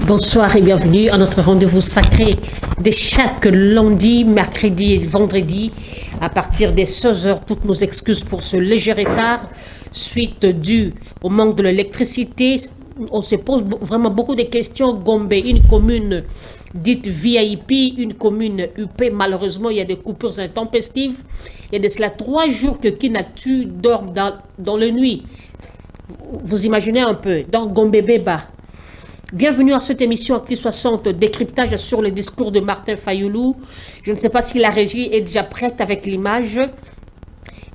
Bonsoir et bienvenue à notre rendez-vous sacré de chaque lundi, mercredi et vendredi à partir des 16h. Toutes nos excuses pour ce léger retard suite dû au manque de l'électricité. On se pose vraiment beaucoup de questions. Gombe, une commune dite VIP, une commune UP. Malheureusement, il y a des coupures intempestives. Il y a de cela 3 jours que Kinatu dort dans la nuit. Vous imaginez un peu, dans Gombe Beba. Bienvenue à cette émission Actu 60, décryptage sur le discours de Martin Fayoulou. Je ne sais pas si la régie est déjà prête avec l'image.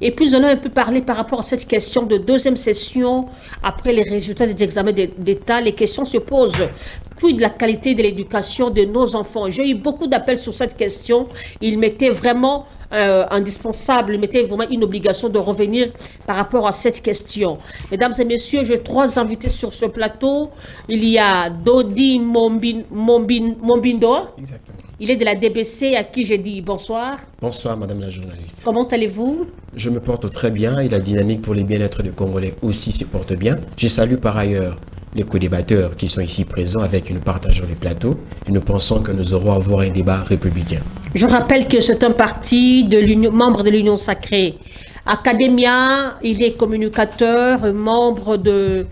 Et puis nous allons un peu parler par rapport à cette question de deuxième session. Après les résultats des examens d'État, les questions se posent. Puis de la qualité de l'éducation de nos enfants. J'ai eu beaucoup d'appels sur cette question. Il m'était vraiment indispensable, il m'était vraiment une obligation de revenir par rapport à cette question. Mesdames et messieurs, j'ai 3 invités sur ce plateau. Il y a Dodi Mombindo. Exactement. Il est de la DBC à qui j'ai dit bonsoir. Bonsoir madame la journaliste. Comment allez-vous? Je me porte très bien et la dynamique pour les bien-être des Congolais aussi se porte bien. Je salue par ailleurs les co-débatteurs qui sont ici présents avec qui nous partageons les plateaux et nous pensons que nous aurons à avoir un débat républicain. Je rappelle que c'est un parti de l'Union, membre de l'Union Sacrée. Academia, il est communicateur, membre du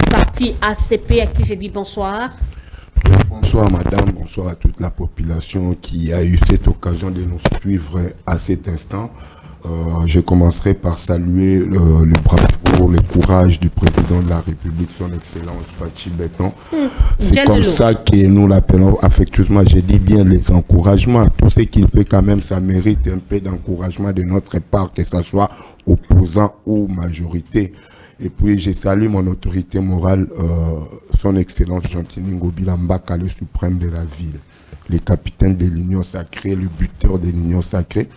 parti ACP à qui j'ai dit bonsoir. Bonsoir madame, bonsoir à toute la population qui a eu cette occasion de nous suivre à cet instant. Je commencerai par saluer le bravoure, le courage du président de la République, son Excellence Fachi Beton. C'est comme ça que nous l'appelons affectueusement. Je dis bien les encouragements. Tout ce qu'il fait quand même, ça mérite un peu d'encouragement de notre part, que ce soit opposant ou majorité. Et puis je salue mon autorité morale, son Excellence Jean-Tiningo Bilambaka, le suprême de la ville, le capitaine de l'Union Sacrée, le buteur de l'Union Sacrée.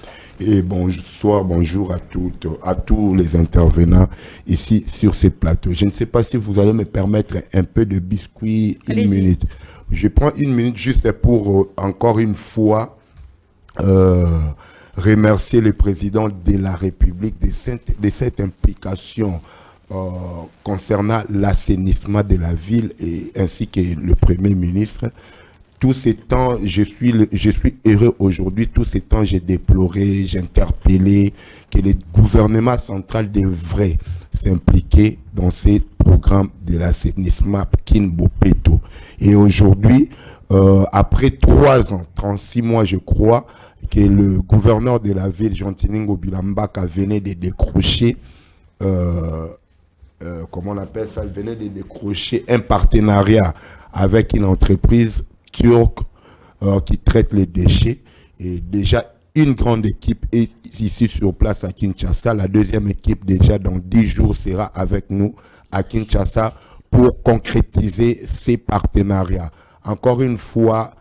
Et bonjour à tous les intervenants ici sur ces plateaux. Je ne sais pas si vous allez me permettre un peu de biscuit, une minute. Je prends une minute juste pour encore une fois remercier le président de la République de cette implication concernant l'assainissement de la ville et ainsi que le Premier ministre. Tous ces temps, je suis heureux aujourd'hui. Tous ces temps, j'ai déploré, j'ai interpellé que le gouvernement central devrait s'impliquer dans ces programmes de l'assainissement Kinbopeto. Et aujourd'hui, après 3 ans, 36 mois, je crois, que le gouverneur de la ville, Jean-Tiningo Bilambaka, venait de décrocher comment on appelle ça, venait de décrocher un partenariat avec une entreprise turque qui traite les déchets. Et déjà, une grande équipe est ici sur place à Kinshasa. La deuxième équipe, déjà dans 10 jours, sera avec nous à Kinshasa pour concrétiser ces partenariats. Encore une fois,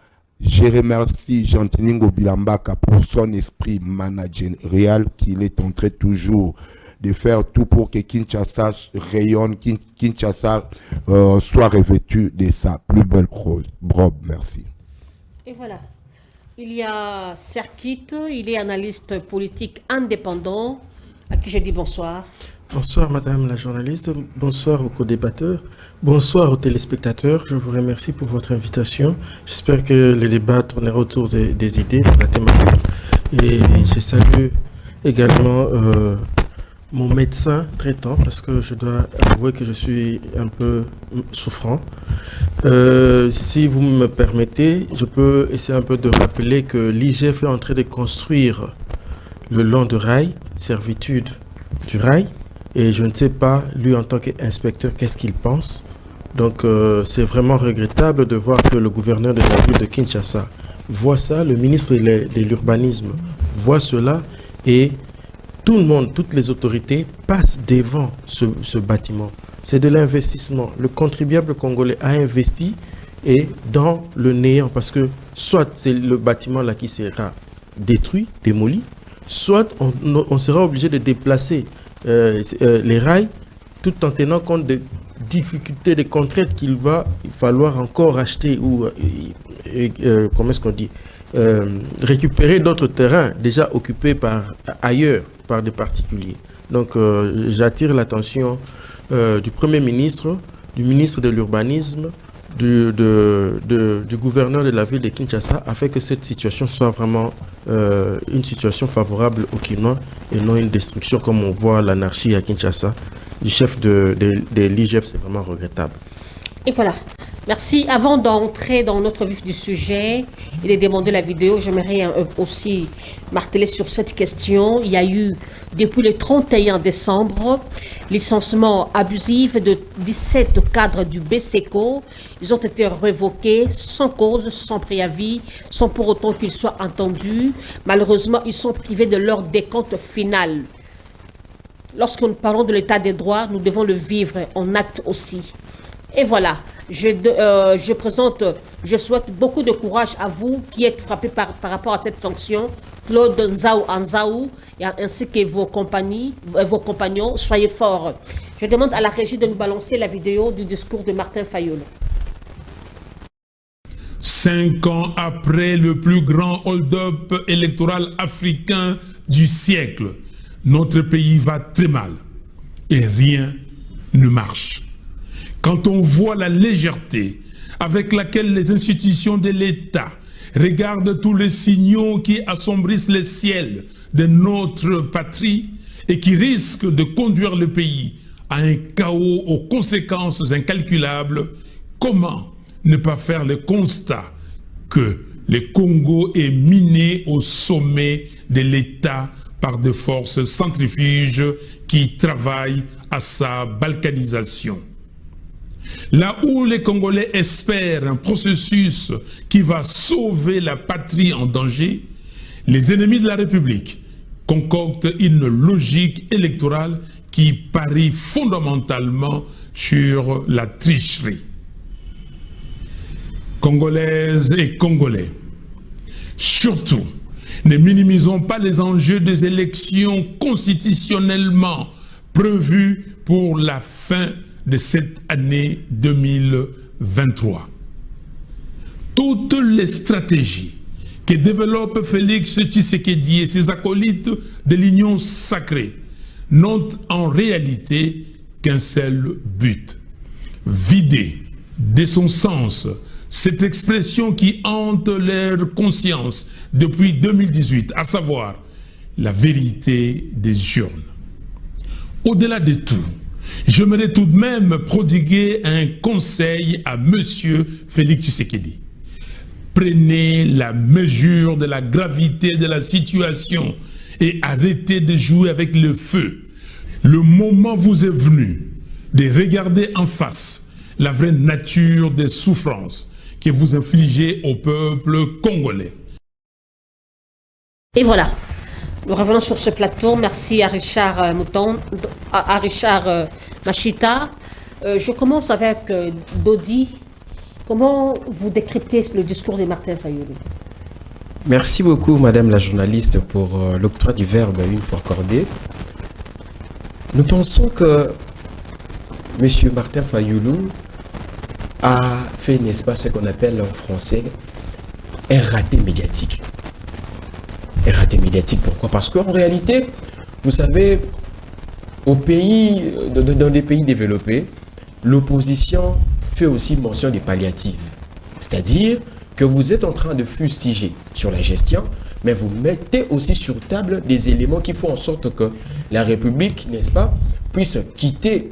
je remercie Jean-Tiningo Bilambaka pour son esprit managérial qu'il est en train toujours de faire tout pour que Kinshasa rayonne, Kinshasa soit revêtu de sa plus belle robe. Merci. Et voilà. Il y a Serkit, il est analyste politique indépendant, à qui je dis bonsoir. Bonsoir madame la journaliste, bonsoir aux co-débatteurs, bonsoir aux téléspectateurs. Je vous remercie pour votre invitation. J'espère que le débat tournera autour des idées, de la thématique. Et je salue également mon médecin traitant, parce que je dois avouer que je suis un peu souffrant. Si vous me permettez, je peux essayer un peu de rappeler que l'IGF est en train de construire le long de rail, servitude du rail, et je ne sais pas, lui en tant qu'inspecteur, qu'est-ce qu'il pense. Donc c'est vraiment regrettable de voir que le gouverneur de la ville de Kinshasa voit ça, le ministre de l'urbanisme voit cela, et tout le monde, toutes les autorités passent devant ce bâtiment. C'est de l'investissement. Le contribuable congolais a investi et dans le néant, parce que soit c'est le bâtiment là qui sera détruit, démoli, soit on sera obligé de déplacer les rails tout en tenant compte des difficultés, des contraintes qu'il va falloir encore acheter ou comment est-ce qu'on dit, récupérer d'autres terrains déjà occupés ailleurs par des particuliers. Donc j'attire l'attention du Premier ministre, du ministre de l'Urbanisme, du gouverneur de la ville de Kinshasa a fait que cette situation soit vraiment une situation favorable au climat et non une destruction comme on voit l'anarchie à Kinshasa. Du chef de l'IGF, c'est vraiment regrettable. Et voilà. Merci. Avant d'entrer dans notre vif du sujet et de demander la vidéo, j'aimerais aussi marteler sur cette question. Il y a eu, depuis le 31 décembre, licenciement abusif de 17 cadres du BSECO. Ils ont été révoqués sans cause, sans préavis, sans pour autant qu'ils soient entendus. Malheureusement, ils sont privés de leur décompte final. Lorsque nous parlons de l'état des droits, nous devons le vivre en acte aussi. Et voilà, je souhaite beaucoup de courage à vous qui êtes frappés par rapport à cette sanction. Claude Nzaou Anzaou ainsi que vos compagnons, soyez forts. Je demande à la régie de nous balancer la vidéo du discours de Martin Fayulu. 5 ans après le plus grand hold-up électoral africain du siècle, notre pays va très mal et rien ne marche. Quand on voit la légèreté avec laquelle les institutions de l'État regardent tous les signaux qui assombrissent le ciel de notre patrie et qui risquent de conduire le pays à un chaos aux conséquences incalculables, comment ne pas faire le constat que le Congo est miné au sommet de l'État par des forces centrifuges qui travaillent à sa balkanisation. Là où les Congolais espèrent un processus qui va sauver la patrie en danger, les ennemis de la République concoctent une logique électorale qui parie fondamentalement sur la tricherie. Congolaises et Congolais, surtout, ne minimisons pas les enjeux des élections constitutionnellement prévues pour la fin de cette année 2023. Toutes les stratégies que développe Félix Tshisekedi et ses acolytes de l'Union sacrée n'ont en réalité qu'un seul but: vider de son sens cette expression qui hante leur conscience depuis 2018, à savoir la vérité des urnes. Au-delà de tout, j'aimerais tout de même prodiguer un conseil à M. Félix Tshisekedi. Prenez la mesure de la gravité de la situation et arrêtez de jouer avec le feu. Le moment vous est venu de regarder en face la vraie nature des souffrances que vous infligez au peuple congolais. Et voilà, nous revenons sur ce plateau. Merci à Richard Mouton, à Richard Machita. Je commence avec Dodi. Comment vous décryptez le discours de Martin Fayulu? Merci beaucoup, Madame la journaliste, pour l'octroi du verbe une fois accordé. Nous pensons que M. Martin Fayulu a fait, n'est-ce pas, ce qu'on appelle en français un raté médiatique. Un raté médiatique, pourquoi? Parce qu'en réalité, vous savez, dans des pays développés, l'opposition fait aussi mention des palliatifs. C'est-à-dire que vous êtes en train de fustiger sur la gestion, mais vous mettez aussi sur table des éléments qui font en sorte que la République, n'est-ce pas, puisse quitter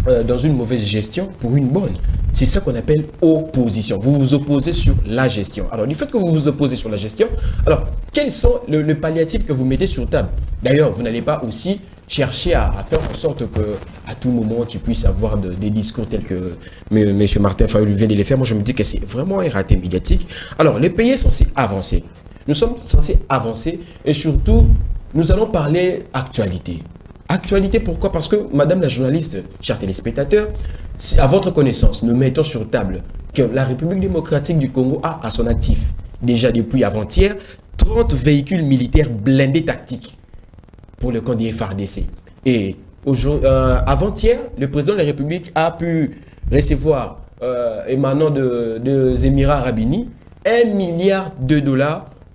dans une mauvaise gestion pour une bonne. C'est ça qu'on appelle opposition. Vous vous opposez sur la gestion. Alors, du fait que vous vous opposez sur la gestion, alors, quels sont les palliatifs que vous mettez sur table? D'ailleurs, vous n'allez pas aussi chercher à faire en sorte que, à tout moment, qu'il puisse avoir des discours tels que M. Martin Fayulu vient de les faire. Moi, je me dis que c'est vraiment un raté médiatique. Alors, les pays sont censés avancer. Nous sommes censés avancer et surtout, nous allons parler actualité. Actualité, pourquoi? Parce que, Madame la journaliste, chers téléspectateurs, à votre connaissance, nous mettons sur table que la République démocratique du Congo a à son actif, déjà depuis avant-hier, 30 véhicules militaires blindés tactiques pour le camp des FARDC. Et avant-hier, le président de la République a pu recevoir, émanant des Émirats arabes unis, $1 milliard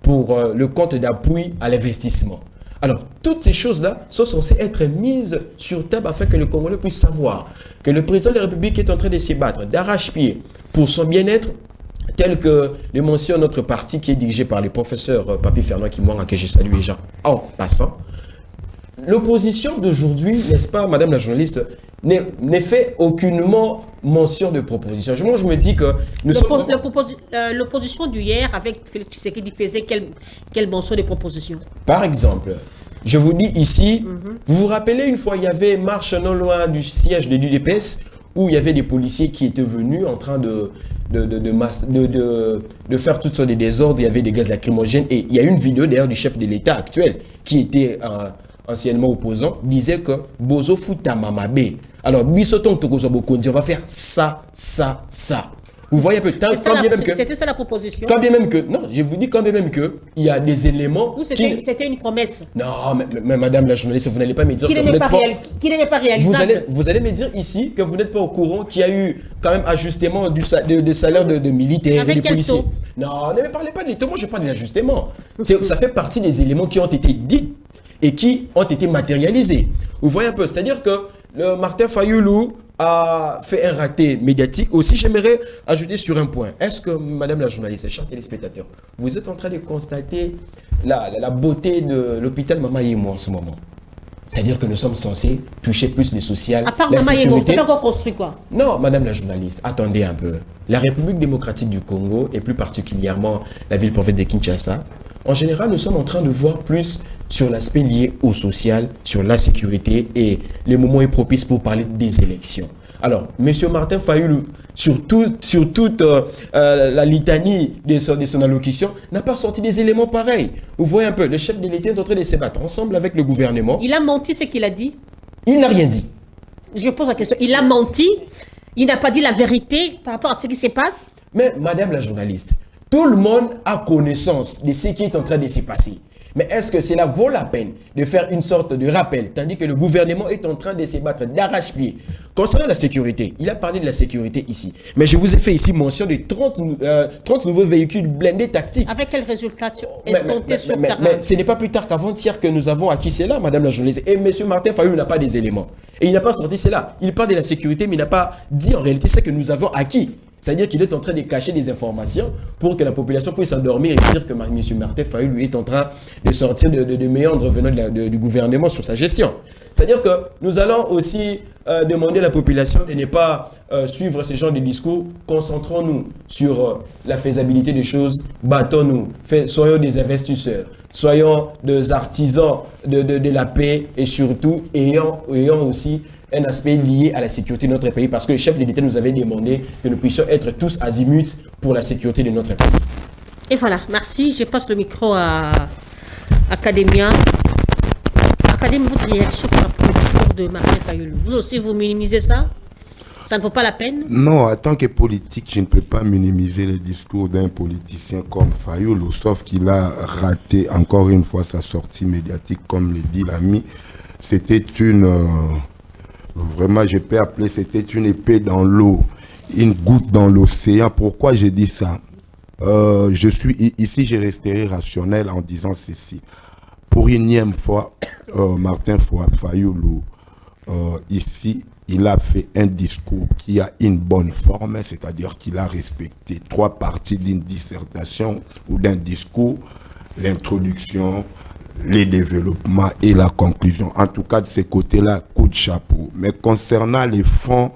pour le compte d'appui à l'investissement. Alors, toutes ces choses-là sont censées être mises sur table afin que le Congolais puisse savoir que le président de la République est en train de se battre d'arrache-pied pour son bien-être, tel que le mentionne notre parti qui est dirigé par le professeur Papi Fernand Kimwanga, que j'ai salué déjà en passant. L'opposition d'aujourd'hui, n'est-ce pas, madame la journaliste, n'est fait aucunement mention de proposition. Moi, je me dis que nous sommes... L'opposition d'hier avec Félix Tshisekedi faisait quelle mention de proposition? Par exemple, je vous dis ici, vous vous rappelez une fois, il y avait marche non loin du siège de l'UDPS où il y avait des policiers qui étaient venus en train de faire toutes sortes de désordres, il y avait des gaz lacrymogènes et il y a une vidéo d'ailleurs du chef de l'État actuel qui était anciennement opposant, disait que Bozo Futa Mamabe. Alors, Bisoton Tokozo Bokonzi, on va faire ça, ça, ça. Vous voyez un peu, c'était ça la proposition. Quand bien même que, non, je vous dis quand bien même que, il y a des éléments. C'était une promesse. Non, mais madame la journaliste, vous n'allez pas me dire qui n'est pas réalisable. Vous allez me dire ici que vous n'êtes pas au courant qu'il y a eu quand même ajustement de salaire de militaires et de policiers. Non, ne me parlez pas de l'état, moi je parle de l'ajustement. Ça fait partie des éléments qui ont été dits et qui ont été matérialisés. Vous voyez un peu, c'est-à-dire que le Martin Fayoulou a fait un raté médiatique. Aussi, j'aimerais ajouter sur un point. Est-ce que, madame la journaliste, chers téléspectateurs, vous êtes en train de constater la beauté de l'hôpital Mama Yemo en ce moment? C'est-à-dire que nous sommes censés toucher plus le social, à part la Mama sécurité. Yemo, tu n'as pas encore construit quoi? Non, madame la journaliste, attendez un peu. La République démocratique du Congo, et plus particulièrement la ville-province de Kinshasa, en général, nous sommes en train de voir plus sur l'aspect lié au social, sur la sécurité, et le moment est propice pour parler des élections. Alors, M. Martin Fayoulou, sur toute la litanie de son allocution, n'a pas sorti des éléments pareils. Vous voyez un peu, le chef de l'État est en train de se battre ensemble avec le gouvernement. Il a menti ce qu'il a dit? Il n'a rien dit. Je pose la question. Il a menti? Il n'a pas dit la vérité par rapport à ce qui se passe? Mais, madame la journaliste, tout le monde a connaissance de ce qui est en train de se passer. Mais est-ce que cela vaut la peine de faire une sorte de rappel, tandis que le gouvernement est en train de se battre d'arrache-pied? Concernant la sécurité, il a parlé de la sécurité ici. Mais je vous ai fait ici mention de 30 nouveaux véhicules blindés tactiques. Avec quel résultat escompté sur terrain? Mais ce n'est pas plus tard qu'avant-hier que nous avons acquis cela, madame la journaliste. Et M. Martin Fayoulou n'a pas des éléments. Et il n'a pas sorti cela. Il parle de la sécurité, mais il n'a pas dit en réalité ce que nous avons acquis. C'est-à-dire qu'il est en train de cacher des informations pour que la population puisse s'endormir et dire que M. Martin Fayoulou est en train de sortir de méandres venant du gouvernement sur sa gestion. C'est-à-dire que nous allons aussi demander à la population de ne pas suivre ce genre de discours. Concentrons-nous sur la faisabilité des choses. Battons-nous. Soyons des investisseurs. Soyons des artisans de la paix et surtout ayant aussi un aspect lié à la sécurité de notre pays parce que le chef de l'État nous avait demandé que nous puissions être tous azimuts pour la sécurité de notre pays. Et voilà, merci. Je passe le micro à Academia. Academia, votre réaction par rapport au discours de Martin Fayoulou. Vous aussi, vous minimisez ça? Ça ne vaut pas la peine? Non, en tant que politique, je ne peux pas minimiser le discours d'un politicien comme Fayoulou, sauf qu'il a raté encore une fois sa sortie médiatique, comme le dit l'ami. C'était une... Vraiment, je peux appeler, c'était une épée dans l'eau, une goutte dans l'océan. Pourquoi je dis ça? Ici, je resterai rationnel en disant ceci. Pour une énième fois, Martin Fayoulou, ici, il a fait un discours qui a une bonne forme, c'est-à-dire qu'il a respecté 3 parties d'une dissertation ou d'un discours, l'introduction, les développements et la conclusion. En tout cas, de ces côtés-là, coup de chapeau. Mais concernant les fonds,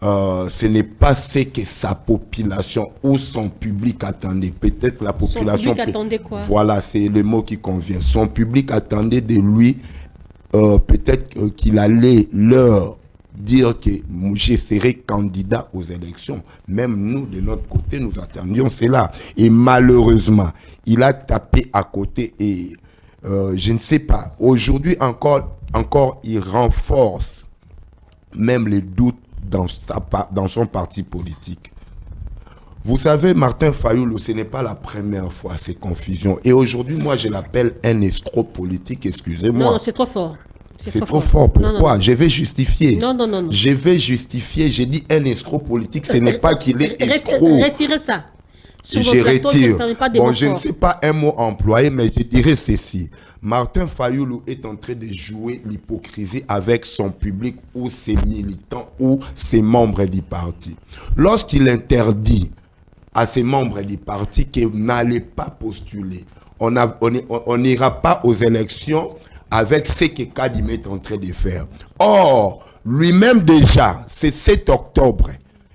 ce n'est pas ce que sa population ou son public attendait. Peut-être la population... Son public attendait quoi? Voilà, c'est le mot qui convient. Son public attendait de lui, peut-être qu'il allait leur dire que je serai candidat aux élections. Même nous, de notre côté, nous attendions cela. Et malheureusement, il a tapé à côté et... je ne sais pas. Aujourd'hui encore, il renforce même les doutes dans son parti politique. Vous savez, Martin Fayoulou, ce n'est pas la première fois ces confusions. Et aujourd'hui, moi, je l'appelle un escroc politique, excusez-moi. Non, c'est trop fort. C'est trop fort. Pourquoi? Non. Je vais justifier. Non. Je vais justifier. J'ai dit un escroc politique. Ce n'est pas qu'il est escroc. Retirez ça. Sur je votre plateau, je ne retire. ferai pas des Bon, mots je ne forts. sais pas un mot employé, mais je dirais ceci. Martin Fayoulou est en train de jouer l'hypocrisie avec son public ou ses militants ou ses membres du parti. Lorsqu'il interdit à ses membres du parti qu'ils n'allaient pas postuler, on n'ira pas aux élections avec ce que Kadim est en train de faire. Or, lui-même déjà, c'est 7 octobre,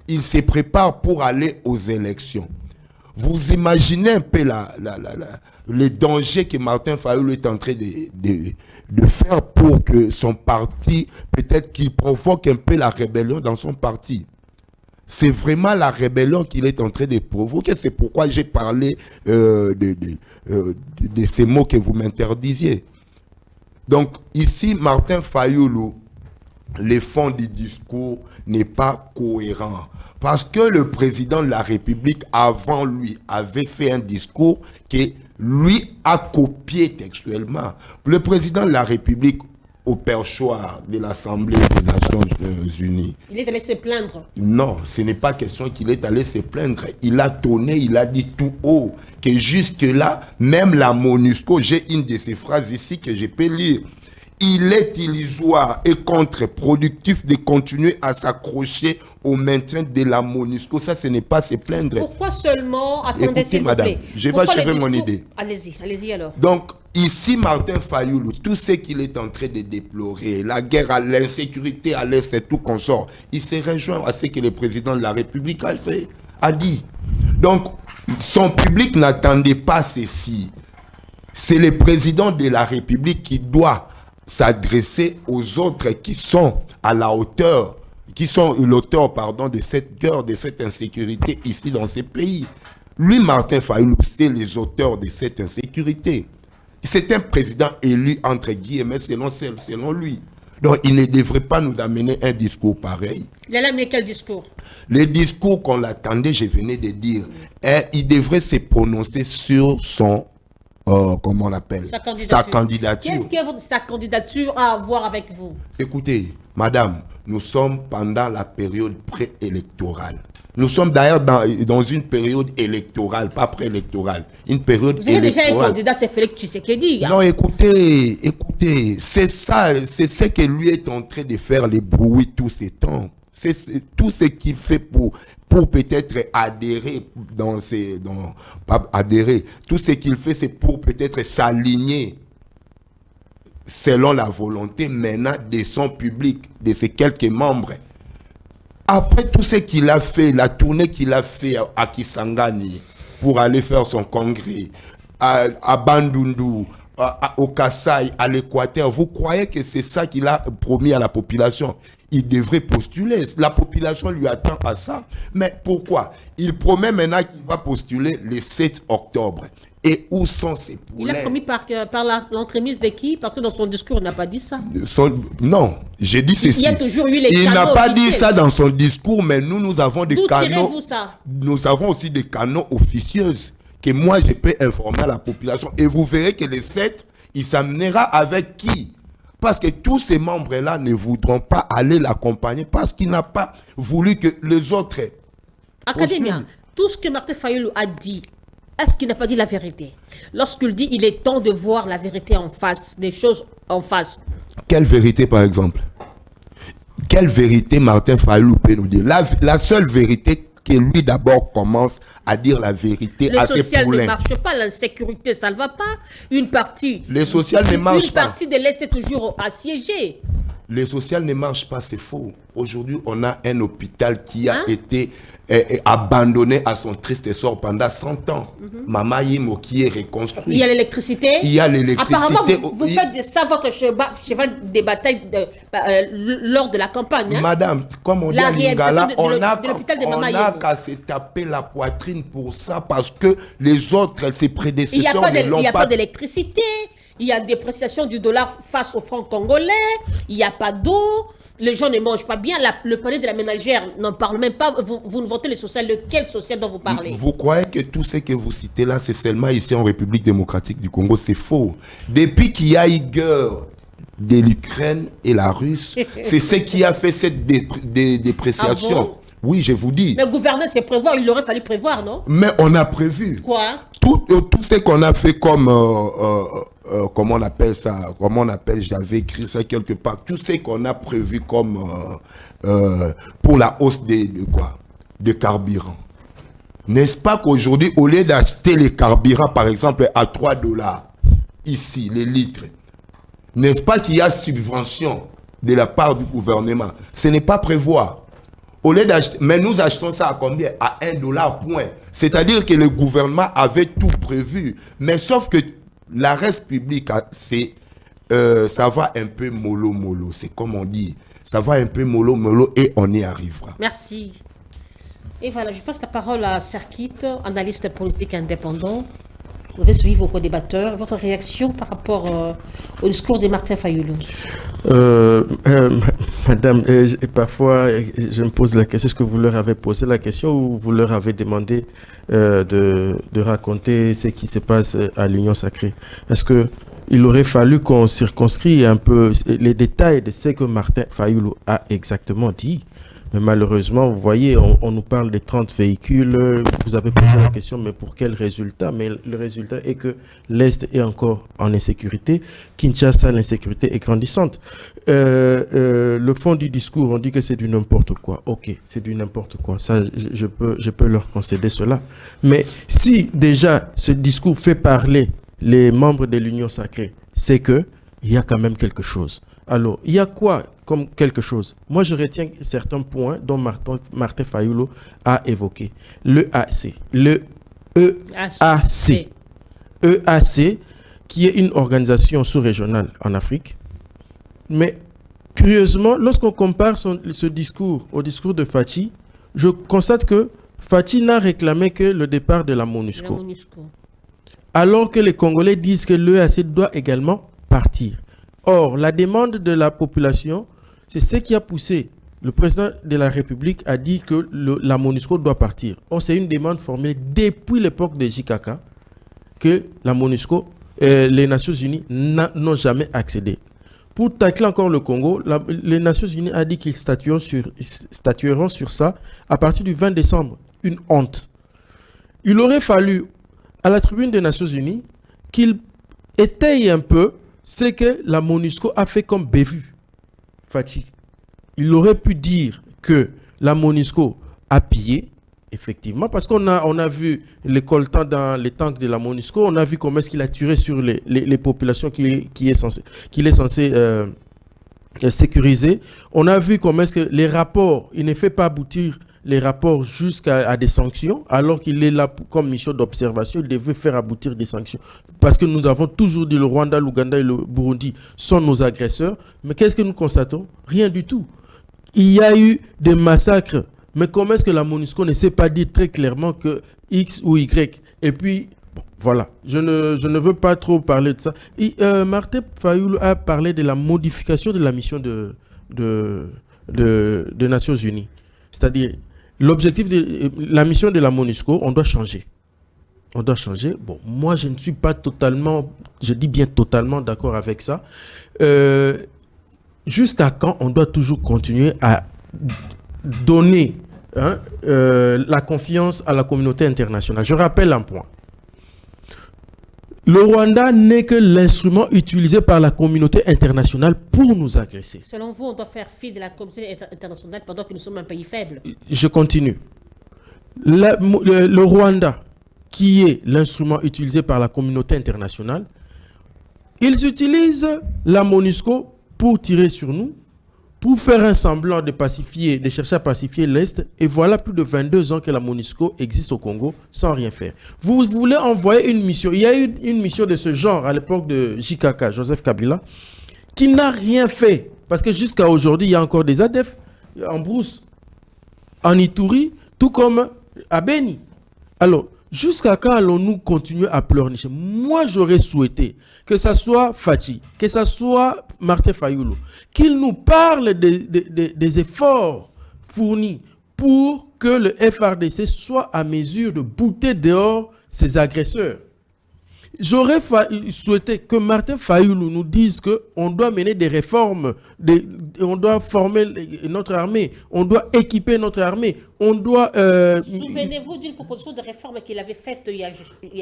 il se prépare pour aller aux élections. Vous imaginez un peu les dangers que Martin Fayoulou est en train de faire pour que son parti, peut-être qu'il provoque un peu la rébellion dans son parti. C'est vraiment la rébellion qu'il est en train de provoquer. C'est pourquoi j'ai parlé de ces mots que vous m'interdisiez. Donc ici, Martin Fayoulou, le fond du discours n'est pas cohérent. Parce que le président de la République, avant lui, avait fait un discours que lui a copié textuellement. Le président de la République, au perchoir de l'Assemblée des Nations Unies. Il est allé se plaindre. Non, ce n'est pas question qu'il est allé se plaindre. Il a tonné, il a dit tout haut que jusque-là, même la MONUSCO, j'ai une de ces phrases ici que je peux lire. Il est illusoire et contre-productif de continuer à s'accrocher au maintien de la MONUSCO. Ça, ce n'est pas se plaindre. Pourquoi seulement... Attendez, Écoutez, s'il vous madame, plaît. je vais Pourquoi achever les mon discours- idée. Allez-y alors. Donc, ici, Martin Fayoulou, tout ce qu'il est en train de déplorer, la guerre à l'insécurité à l'Est et tout consort, il se rejoint à ce que le président de la République a dit. Donc, son public n'attendait pas ceci. C'est le président de la République qui doit s'adresser aux autres qui sont à la hauteur, qui sont l'auteur, pardon, de cette guerre, de cette insécurité ici dans ces pays. Lui, Martin Fayoulou, c'est les auteurs de cette insécurité. C'est un président élu, entre guillemets, selon lui. Donc, il ne devrait pas nous amener un discours pareil. Il a amené quel discours? Le discours qu'on l'attendait, je venais de dire, il devrait se prononcer sur son, comment on appelle, sa candidature. Qu'est-ce que sa candidature a à voir avec vous? Écoutez, madame, nous sommes pendant la période préélectorale. Nous sommes d'ailleurs dans une période électorale, pas préélectorale. Une période Vous avez déjà électorale. un candidat, c'est Félix Tshisekedi. Non, écoutez, c'est ça, c'est ce que lui est en train de faire les bruits tous ces temps. C'est tout ce qu'il fait pour peut-être adhérer pas adhérer. Tout ce qu'il fait, c'est pour peut-être s'aligner selon la volonté maintenant de son public, de ses quelques membres. Après tout ce qu'il a fait, la tournée qu'il a fait à Kisangani pour aller faire son congrès, à Bandundu, au Kasaï, à l'Équateur, vous croyez que c'est ça qu'il a promis à la population? Il devrait postuler. La population lui attend à ça. Mais pourquoi? Il promet maintenant qu'il va postuler le 7 octobre. Et où sont ses poulets? Il a promis par l'entremise de qui? Parce que dans son discours, il n'a pas dit ça. Non, j'ai dit ceci. Il y a toujours eu les Il canaux n'a pas dit officiels. ça dans son discours, mais nous avons des D'où canaux. tirez-vous ça? Nous avons aussi des canaux officieux que moi je peux informer la population. Et vous verrez que le 7, il s'amènera avec qui? Parce que tous ces membres-là ne voudront pas aller l'accompagner parce qu'il n'a pas voulu que les autres... Académia, tout ce que Martin Fayoulou a dit, est-ce qu'il n'a pas dit la vérité? Lorsqu'il dit il est temps de voir la vérité en face, des choses en face. Quelle vérité, par exemple? Quelle vérité Martin Fayoulou peut nous dire? La seule vérité que lui d'abord commence à dire la vérité à Le ses social ne poulains. marche pas, l'insécurité, ça ne va pas. Une partie... Les social ne marchent Une pas. partie de l'Est est toujours assiégée. Les social ne marchent pas, c'est faux. Aujourd'hui, on a un hôpital qui a Hein? été abandonné à son triste sort pendant 100 ans. Mama Yimo qui est reconstruit. Il y a l'électricité. Il y a l'électricité. Apparemment, vous faites de ça votre cheval des batailles lors de la campagne. Hein? Madame, comme on dit La à Lingala, réhabilitation de l'hôpital de Mama on n'a Yemo. qu'à se taper la poitrine pour ça parce que les autres, ses Il n'y a prédécesseurs pas ne l'ont pas. d'électricité. Il y a des dépréciation du dollar face au franc congolais. Il n'y a pas d'eau. Les gens ne mangent pas bien. Le panier de la ménagère n'en parle même pas. Vous ne votez le social. Lequel social dont vous parlez? Vous croyez que tout ce que vous citez là, c'est seulement ici en République démocratique du Congo? C'est faux. Depuis qu'il y a eu guerre de l'Ukraine et la Russie, c'est ce qui a fait cette dépréciation. Ah bon? Oui, je vous dis. Mais gouverner, c'est prévoir. Il aurait fallu prévoir, non? Mais on a prévu. Quoi? Tout ce qu'on a fait comme, comment on appelle ça, j'avais écrit ça quelque part, tout ce qu'on a prévu comme, pour la hausse de carburant. N'est-ce pas qu'aujourd'hui, au lieu d'acheter les carburants, par exemple, à $3, ici, les litres, n'est-ce pas qu'il y a subvention de la part du gouvernement? Ce n'est pas prévoir. Au lieu d'acheter, mais nous achetons ça à combien? À $1, point. C'est-à-dire que le gouvernement avait tout prévu. Mais sauf que la reste publique, ça va un peu mollo. C'est comme on dit. Ça va un peu mollo et on y arrivera. Merci. Et voilà, je passe la parole à Serkit, analyste politique indépendant. Vous avez suivi vos co-débatteurs. Votre réaction par rapport au discours de Martin Fayulu? Madame, parfois, je me pose la question, est-ce que vous leur avez posé la question ou vous leur avez demandé de raconter ce qui se passe à l'Union Sacrée? Est-ce qu'il aurait fallu qu'on circonscrit un peu les détails de ce que Martin Fayulu a exactement dit? Mais malheureusement, vous voyez, on nous parle de 30 véhicules. Vous avez posé la question, mais pour quel résultat? Mais le résultat est que l'Est est encore en insécurité. Kinshasa, l'insécurité est grandissante. Le fond du discours, on dit que c'est du n'importe quoi. Ok, c'est du n'importe quoi. Ça, je peux leur concéder cela. Mais si déjà ce discours fait parler les membres de l'Union Sacrée, c'est que il y a quand même quelque chose. Alors, il y a quoi comme quelque chose? Moi, je retiens certains points dont Martin Fayulu a évoqué. Le EAC, qui est une organisation sous-régionale en Afrique. Mais, curieusement, lorsqu'on compare ce discours au discours de Fachi, je constate que Fachi n'a réclamé que le départ de la MONUSCO. Alors que les Congolais disent que l'EAC doit également partir. Or, la demande de la population, c'est ce qui a poussé le président de la République à dire que la MONUSCO doit partir. Or, c'est une demande formulée depuis l'époque de JKK que la MONUSCO, les Nations Unies n'ont jamais accédé. Pour tacler encore le Congo, les Nations Unies ont dit qu'ils statueront sur ça à partir du 20 décembre. Une honte. Il aurait fallu, à la tribune des Nations Unies, qu'ils étayent un peu ce que la MONUSCO a fait comme bévue. Fachi. Il aurait pu dire que la MONUSCO a pillé, effectivement, parce qu'on a vu les coltans dans les tanks de la MONUSCO, on a vu comment est-ce qu'il a tiré sur les populations qu'il est censé sécuriser. On a vu comment est-ce que les rapports, il ne fait pas aboutir les rapports jusqu'à des sanctions, alors qu'il est là comme mission d'observation, il devait faire aboutir des sanctions. Parce que nous avons toujours dit le Rwanda, l'Ouganda et le Burundi sont nos agresseurs. Mais qu'est-ce que nous constatons? Rien du tout. Il y a eu des massacres. Mais comment est-ce que la MONUSCO ne sait pas dire très clairement que X ou Y? Et puis, bon, voilà. Je ne veux pas trop parler de ça. Martin Fayulu a parlé de la modification de la mission de Nations Unies. C'est-à-dire, l'objectif de la mission de la MONUSCO, on doit changer. On doit changer. Bon, moi, je ne suis pas totalement, je dis bien totalement d'accord avec ça. Jusqu'à quand on doit toujours continuer à donner la confiance à la communauté internationale? Je rappelle un point. Le Rwanda n'est que l'instrument utilisé par la communauté internationale pour nous agresser. Selon vous, on doit faire fi de la communauté internationale pendant que nous sommes un pays faible. Je continue. Le Rwanda, qui est l'instrument utilisé par la communauté internationale, ils utilisent la MONUSCO pour tirer sur nous, pour faire un semblant de pacifier, de chercher à pacifier l'Est. Et voilà plus de 22 ans que la MONUSCO existe au Congo sans rien faire. Vous voulez envoyer une mission. Il y a eu une mission de ce genre à l'époque de JKK, Joseph Kabila, qui n'a rien fait. Parce que jusqu'à aujourd'hui, il y a encore des ADF en brousse, en Ituri, tout comme à Beni. Alors, jusqu'à quand allons-nous continuer à pleurnicher? Moi, j'aurais souhaité que ça soit Fachi, que ça soit Martin Fayulu, qu'il nous parle des efforts fournis pour que le FARDC soit à mesure de bouter dehors ses agresseurs. j'aurais souhaité que Martin Fayoulou nous dise qu'on doit mener des réformes, on doit former notre armée, on doit équiper notre armée, on doit... Souvenez-vous d'une proposition de réforme qu'il avait faite il y a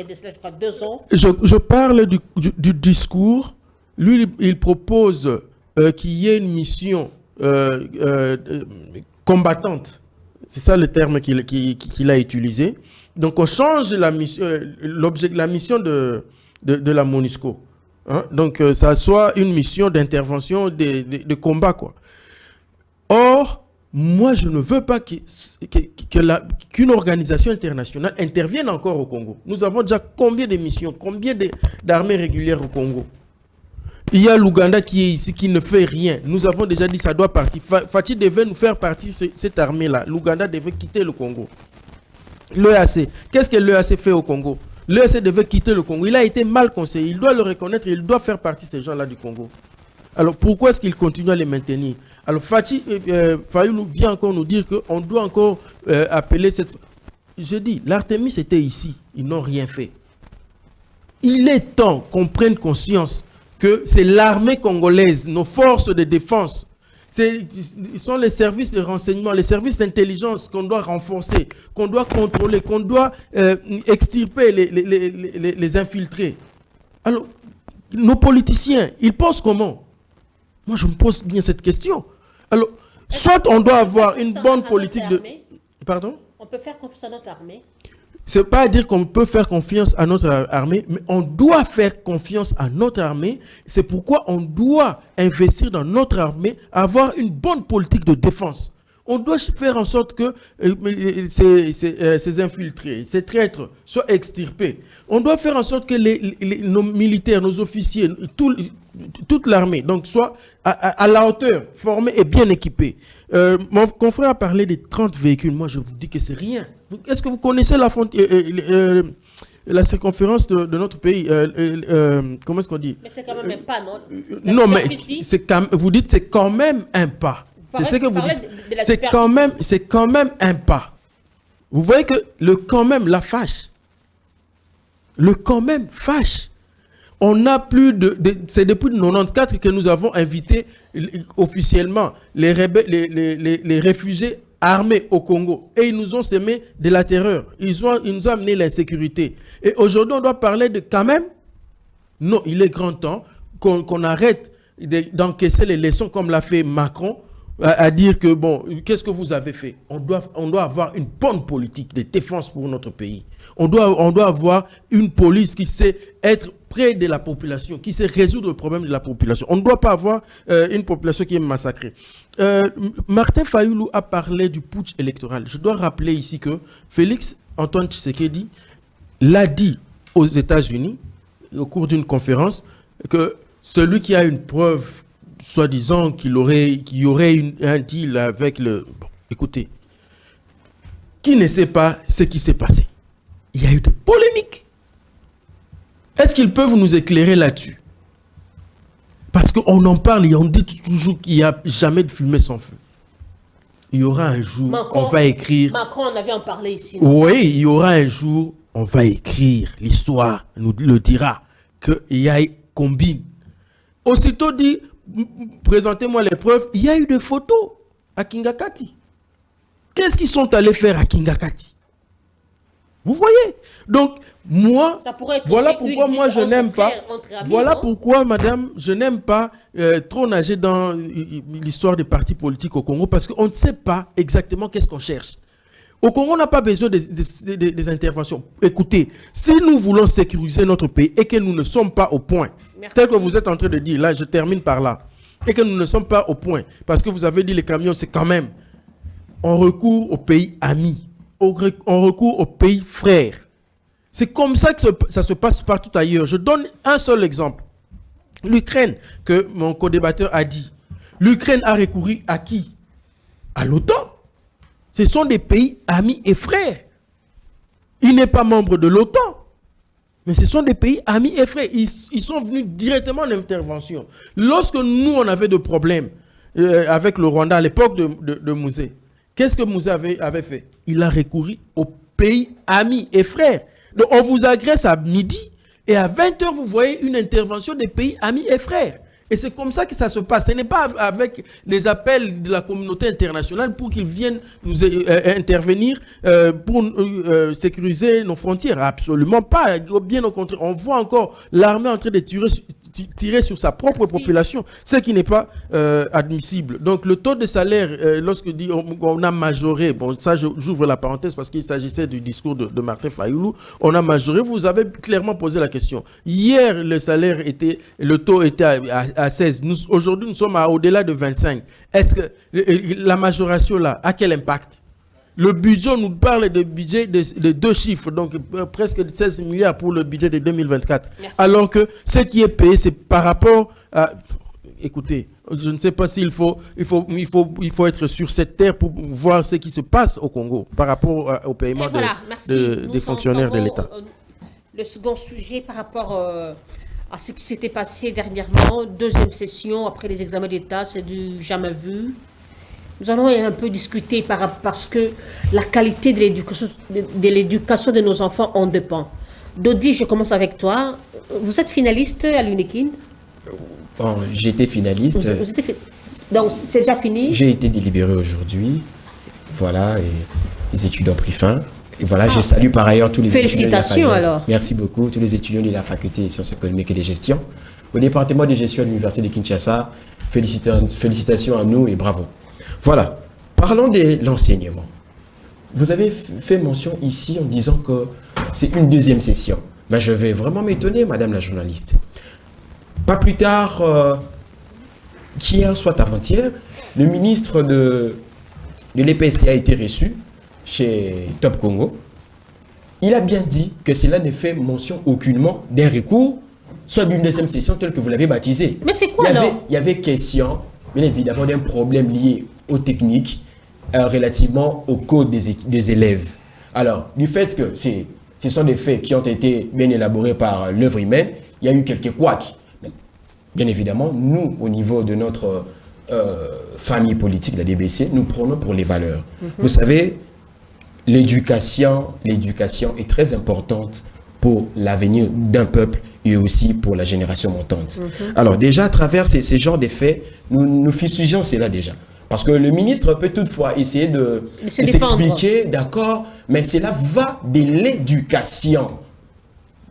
de cela, je crois, 2 ans. Je parle du discours. Lui, il propose qu'il y ait une mission combattante. C'est ça le terme qu'il a utilisé. Donc, on change la mission, la mission de la MONUSCO. Hein? Donc, ça soit une mission d'intervention, de combat, quoi. Or, moi, je ne veux pas qu'une organisation internationale intervienne encore au Congo. Nous avons déjà combien de missions, combien d'armées régulières au Congo? Il y a l'Ouganda qui est ici, qui ne fait rien. Nous avons déjà dit que ça doit partir. Fatih devait nous faire partir cette armée-là. L'Ouganda devait quitter le Congo. L'EAC. Qu'est-ce que l'EAC fait au Congo? L'EAC devait quitter le Congo. Il a été mal conseillé. Il doit le reconnaître. Il doit faire partie de ces gens-là du Congo. Alors pourquoi est-ce qu'il continue à les maintenir? Alors Fatih Fayoulou vient encore nous dire qu'on doit encore appeler cette... Je dis, l'Artémis était ici. Ils n'ont rien fait. Il est temps qu'on prenne conscience que c'est l'armée congolaise, nos forces de défense, ce sont les services de renseignement, les services d'intelligence qu'on doit renforcer, qu'on doit contrôler, qu'on doit extirper les infiltrés. Alors, nos politiciens, ils pensent comment? Moi, je me pose bien cette question. Alors, soit on doit avoir une bonne politique de... Pardon? On peut faire confiance à notre armée. C'est pas à dire qu'on peut faire confiance à notre armée, mais on doit faire confiance à notre armée. C'est pourquoi on doit investir dans notre armée, avoir une bonne politique de défense. On doit faire en sorte que ces infiltrés, ces traîtres soient extirpés. On doit faire en sorte que nos militaires, nos officiers, toute l'armée, donc soit à la hauteur, formés et bien équipés. Mon confrère a parlé des 30 véhicules. Moi, je vous dis que c'est rien. Est-ce que vous connaissez la circonférence de notre pays? Comment est-ce qu'on dit? Mais c'est quand même un pas, non? Non, mais vous dites c'est quand même un pas. C'est ce que vous dites. C'est quand même un pas. Vous voyez que le quand même la fâche. Le quand même fâche. On n'a plus c'est depuis 1994 que nous avons invité officiellement les réfugiés armés au Congo. Et ils nous ont semé de la terreur. Ils nous ont amené l'insécurité. Et aujourd'hui, on doit parler de quand même. Non, il est grand temps qu'on arrête d'encaisser les leçons comme l'a fait Macron, à dire que, bon, qu'est-ce que vous avez fait? On doit avoir une bonne politique de défense pour notre pays. On doit avoir une police qui sait être près de la population, qui sait résoudre le problème de la population. On ne doit pas avoir une population qui est massacrée. Martin Fayoulou a parlé du putsch électoral. Je dois rappeler ici que Félix Antoine Tshisekedi l'a dit aux États-Unis, au cours d'une conférence, que celui qui a une preuve soi-disant qu'il y aurait un deal avec le... Bon, écoutez, qui ne sait pas ce qui s'est passé? Il y a eu de polémiques. Est-ce qu'ils peuvent nous éclairer là-dessus? Parce qu'on en parle et on dit toujours qu'il n'y a jamais de fumée sans feu. Il y aura un jour, on va écrire... Macron, on avait en parlé ici. Oui, il y aura un jour, on va écrire, l'histoire nous le dira, qu'il y a combine. Aussitôt dit, présentez-moi les preuves, il y a eu des photos à Kingakati. Qu'est-ce qu'ils sont allés faire à Kingakati? Vous voyez? Donc, moi, voilà pourquoi moi je n'aime pas, voilà pourquoi, madame, je n'aime pas trop nager dans l'histoire des partis politiques au Congo, parce qu'on ne sait pas exactement qu'est-ce qu'on cherche. Au Congo, on n'a pas besoin des interventions. Écoutez, si nous voulons sécuriser notre pays et que nous ne sommes pas au point, tel que vous êtes en train de dire, là, je termine par là, et que nous ne sommes pas au point, parce que vous avez dit les camions, c'est quand même, on recourt aux pays amis, on recourt aux pays frères. C'est comme ça que ça se passe partout ailleurs. Je donne un seul exemple. L'Ukraine, que mon co-débatteur a dit. L'Ukraine a recouru à qui? À l'OTAN. Ce sont des pays amis et frères. Il n'est pas membre de l'OTAN. Mais ce sont des pays amis et frères. Ils sont venus directement en intervention. Lorsque nous, on avait des problèmes avec le Rwanda à l'époque de Mouzé, qu'est-ce que Mouzé avait fait? Il a recouru aux pays amis et frères. Donc on vous agresse à midi Et à 20h, vous voyez une intervention des pays amis et frères. Et c'est comme ça que ça se passe. Ce n'est pas avec les appels de la communauté internationale pour qu'ils viennent nous intervenir pour sécuriser nos frontières. Absolument pas. Bien au contraire, on voit encore l'armée en train de tirer sur sa propre population, ce qui n'est pas admissible. Donc le taux de salaire, lorsque dit on a majoré, bon ça j'ouvre la parenthèse parce qu'il s'agissait du discours de Martin Fayoulou, on a majoré, vous avez clairement posé la question. Hier le taux était à 16, aujourd'hui nous sommes au-delà de 25. Est-ce que la majoration là a quel impact? Le budget nous parle de budget de 2 chiffres, donc presque 16 milliards pour le budget de 2024. Merci. Alors que ce qui est payé, c'est par rapport à... Écoutez, je ne sais pas s'il faut être sur cette terre pour voir ce qui se passe au Congo par rapport au paiement des fonctionnaires de l'État. Le second sujet par rapport à ce qui s'était passé dernièrement, deuxième session après les examens d'État, c'est du jamais vu. Nous allons un peu discuter parce que la qualité de l'éducation de nos enfants en dépend. Dodi, je commence avec toi. Vous êtes finaliste à l'UNIKIN? Bon, j'ai été finaliste. Donc, c'est déjà fini? J'ai été délibéré aujourd'hui. Voilà, et les études ont pris fin. Et voilà, je salue par ailleurs tous les étudiants de la faculté. Félicitations alors. Merci beaucoup, tous les étudiants de la faculté des sciences économiques et de gestion. Au département de gestion de l'Université de Kinshasa, félicitations à nous et bravo. Voilà, parlons de l'enseignement. Vous avez fait mention ici en disant que c'est une deuxième session. Mais je vais vraiment m'étonner, madame la journaliste. Pas plus tard qu'hier, soit avant-hier, le ministre de l'EPST a été reçu chez Top Congo. Il a bien dit que cela ne fait mention aucunement d'un recours, soit d'une deuxième session telle que vous l'avez baptisée. Mais c'est quoi alors? Il y avait question, bien évidemment, d'un problème lié aux techniques relativement au code des élèves. Alors, du fait que ce sont des faits qui ont été bien élaborés par l'œuvre humaine, il y a eu quelques couacs. Bien évidemment, nous, au niveau de notre famille politique, la DBC, nous prenons pour les valeurs. Vous savez, l'éducation est très importante pour l'avenir d'un peuple et aussi pour la génération montante. Alors déjà, à travers ces genres de faits, nous fustigeons cela déjà. Parce que le ministre peut toutefois essayer de s'expliquer, d'accord, mais cela va de l'éducation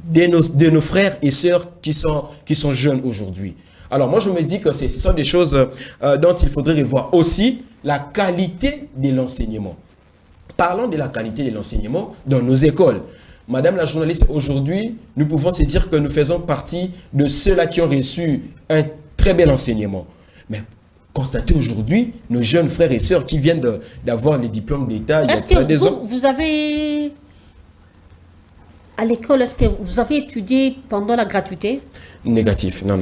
de nos frères et sœurs qui sont jeunes aujourd'hui. Alors moi, je me dis que ce sont des choses dont il faudrait revoir aussi la qualité de l'enseignement. Parlons de la qualité de l'enseignement dans nos écoles. Madame la journaliste, aujourd'hui, nous pouvons se dire que nous faisons partie de ceux-là qui ont reçu un très bel enseignement. Mais constatez aujourd'hui, nos jeunes frères et sœurs qui viennent d'avoir les diplômes d'État. Est-ce que vous avez, à l'école, est-ce que vous avez étudié pendant la gratuité? Négatif, non,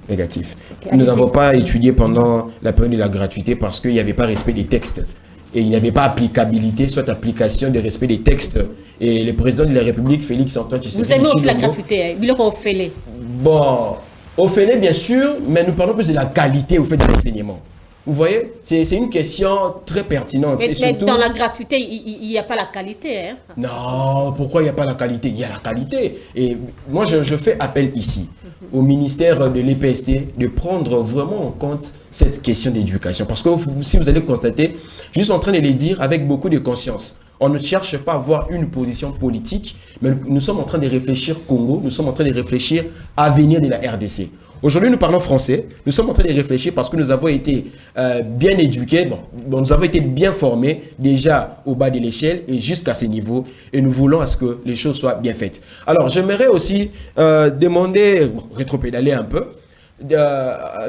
négatif. Okay, nous n'avons pas étudié pendant la période de la gratuité parce qu'il n'y avait pas respect des textes. Et il n'y avait pas applicabilité, soit application de respect des textes. Et le président de la République, Félix Antoine Tshisekedi... Vous aimez aussi la gratuité, il est fait. Bon, au fait, bien sûr, mais nous parlons plus de la qualité au fait de l'enseignement. Vous voyez, c'est une question très pertinente. Mais surtout... dans la gratuité, il n'y a pas la qualité. Hein? Non, pourquoi il n'y a pas la qualité? Il y a la qualité. Et moi, je fais appel ici au ministère de l'EPST de prendre vraiment en compte cette question d'éducation. Parce que si vous allez constater, je suis en train de le dire avec beaucoup de conscience. On ne cherche pas à avoir une position politique, mais nous sommes en train de réfléchir Congo, nous sommes en train de réfléchir à l'avenir de la RDC. Aujourd'hui, nous parlons français, nous sommes en train de réfléchir parce que nous avons été bien éduqués, nous avons été bien formés déjà au bas de l'échelle et jusqu'à ce niveau et nous voulons à ce que les choses soient bien faites. Alors, j'aimerais aussi demander, rétropédaler un peu,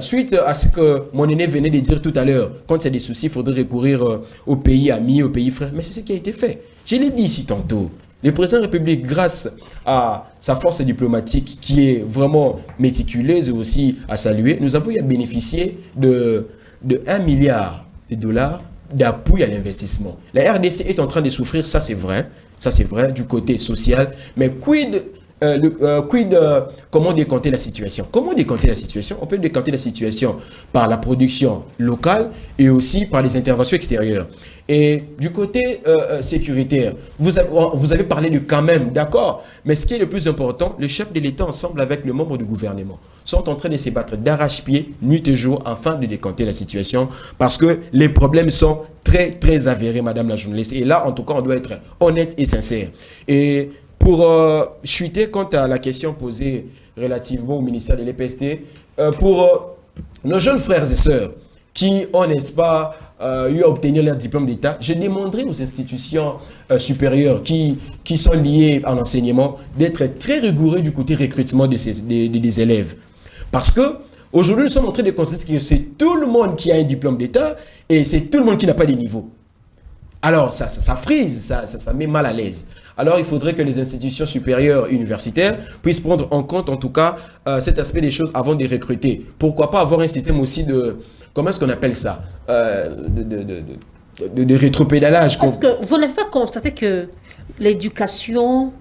suite à ce que mon aîné venait de dire tout à l'heure, quand il y a des soucis, il faudrait recourir aux pays amis, aux pays frères, mais c'est ce qui a été fait. Je l'ai dit ici tantôt. Le président de la République, grâce à sa force diplomatique qui est vraiment méticuleuse et aussi à saluer, nous avons eu à bénéficier de 1 milliard de dollars d'appui à l'investissement. La RDC est en train de souffrir, ça c'est vrai, du côté social, mais quid comment décanter la situation? Comment décanter la situation? On peut décanter la situation par la production locale et aussi par les interventions extérieures. Et du côté sécuritaire, vous avez parlé de quand même, d'accord, mais ce qui est le plus important, le chef de l'État ensemble avec le membre du gouvernement sont en train de se battre d'arrache-pied, nuit et jour, afin de décanter la situation, parce que les problèmes sont très, très avérés, madame la journaliste. Et là, en tout cas, on doit être honnête et sincère. Et pour chuter quant à la question posée relativement au ministère de l'EPST, pour nos jeunes frères et sœurs qui ont, n'est-ce pas, eu à obtenir leur diplôme d'État, je demanderai aux institutions supérieures qui sont liées à l'enseignement d'être très rigoureux du côté recrutement des élèves. Parce que aujourd'hui, nous sommes en train de constater que c'est tout le monde qui a un diplôme d'État et c'est tout le monde qui n'a pas de niveau. Alors, ça frise, ça met mal à l'aise. Alors, il faudrait que les institutions supérieures universitaires puissent prendre en compte, en tout cas, cet aspect des choses avant de recruter. Pourquoi pas avoir un système aussi de, comment est-ce qu'on appelle ça, de rétropédalage. Est-ce que vous n'avez pas constaté que l'éducation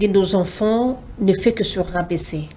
de nos enfants ne fait que se rabaisser?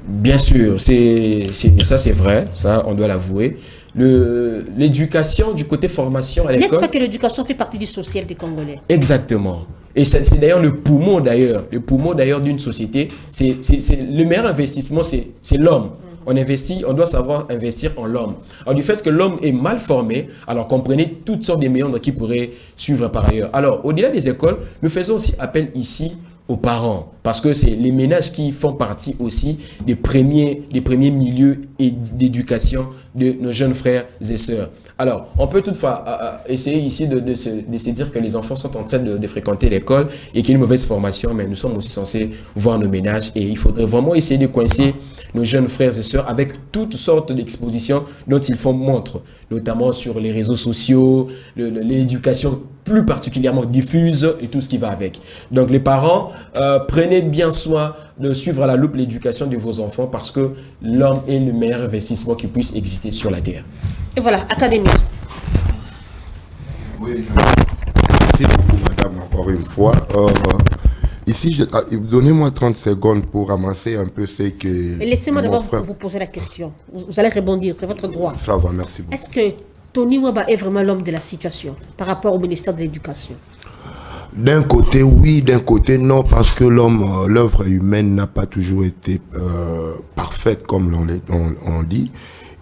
Bien sûr, ça c'est vrai, ça on doit l'avouer. L'éducation du côté formation à l'école... N'est-ce pas que l'éducation fait partie du social des Congolais? Exactement. Et c'est d'ailleurs le poumon d'ailleurs d'une société. C'est le meilleur investissement, c'est l'homme. On doit savoir investir en l'homme. Alors du fait que l'homme est mal formé, alors comprenez toutes sortes de méandres qui pourraient suivre par ailleurs. Alors au-delà des écoles, nous faisons aussi appel ici aux parents, parce que c'est les ménages qui font partie aussi des premiers milieux d'éducation de nos jeunes frères et sœurs. Alors, on peut toutefois essayer ici de se dire que les enfants sont en train de fréquenter l'école et qu'il y a une mauvaise formation, mais nous sommes aussi censés voir nos ménages et il faudrait vraiment essayer de coincer nos jeunes frères et sœurs avec toutes sortes d'expositions dont ils font montre, notamment sur les réseaux sociaux, l'éducation plus particulièrement diffuse et tout ce qui va avec. Donc les parents, prenez bien soin de suivre à la loupe l'éducation de vos enfants parce que l'homme est le meilleur investissement qui puisse exister sur la terre. Et voilà, Académie. Oui, merci beaucoup, madame, encore une fois. Ici, donnez-moi 30 secondes pour ramasser un peu ce que... Laissez-moi d'abord vous poser la question. Vous allez rebondir, c'est votre droit. Ça va, merci beaucoup. Est-ce que Tony Waba est vraiment l'homme de la situation par rapport au ministère de l'Éducation? D'un côté, oui, d'un côté, non, parce que l'œuvre humaine n'a pas toujours été parfaite, comme on dit.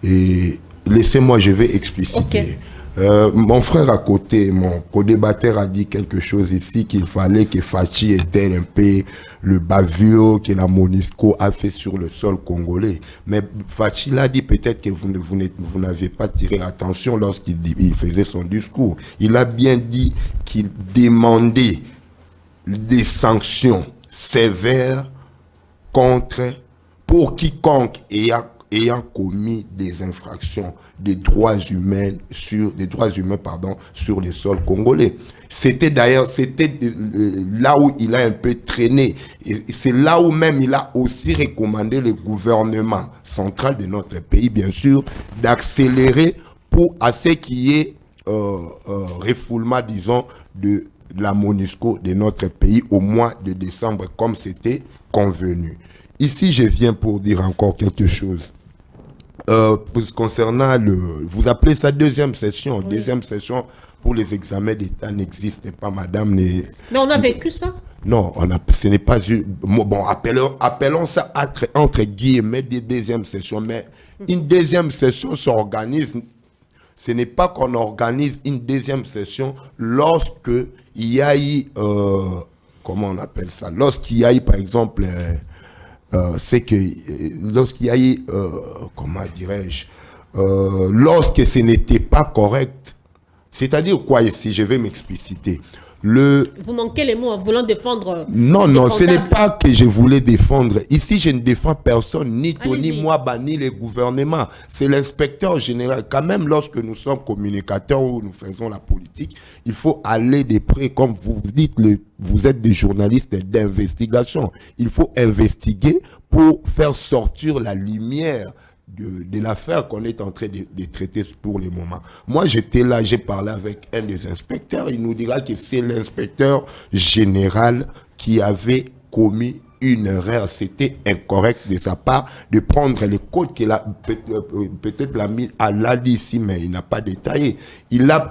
Et laissez-moi, je vais expliciter. Okay. Mon frère à côté, mon co-débatteur a dit quelque chose ici, qu'il fallait que Fachi était un peu le bavure que la MONUSCO a fait sur le sol congolais. Mais Fachi l'a dit, peut-être que vous n'avez pas tiré attention lorsqu'il faisait son discours. Il a bien dit qu'il demandait des sanctions sévères pour quiconque ayant commis des infractions des droits humains sur les sols congolais. C'était là où il a un peu traîné. Et c'est là où même il a aussi recommandé le gouvernement central de notre pays, bien sûr, d'accélérer à ce qui est refoulement, disons, de la MONUSCO de notre pays au mois de décembre, comme c'était convenu. Ici, je viens pour dire encore quelque chose. Concernant vous appelez ça deuxième session. Oui. Deuxième session pour les examens d'État n'existe pas, madame. Mais on a vécu ça? Non, ce n'est pas une... Bon, appelons ça entre guillemets des deuxièmes sessions. Mais une deuxième session s'organise. Ce n'est pas qu'on organise une deuxième session lorsque il y a eu... comment on appelle ça? Lorsqu'il y a eu, par exemple... c'est que lorsqu'il y a eu, comment dirais-je, lorsque ce n'était pas correct, c'est-à-dire quoi ici, je vais m'expliciter. Vous manquez les mots en voulant défendre... Non, ce n'est pas que je voulais défendre. Ici, je ne défends personne, ni Tony Mwaba, ni le gouvernement. C'est l'inspecteur général. Quand même, lorsque nous sommes communicateurs ou nous faisons la politique, il faut aller de près, comme vous dites, vous êtes des journalistes d'investigation. Il faut investiguer pour faire sortir la lumière de l'affaire qu'on est en train de traiter pour le moment. Moi, j'étais là, j'ai parlé avec un des inspecteurs. Il nous dira que c'est l'inspecteur général qui avait commis une erreur, c'était incorrect de sa part de prendre les codes qu'il a, peut-être l'a dit ici, mais il n'a pas détaillé. Il a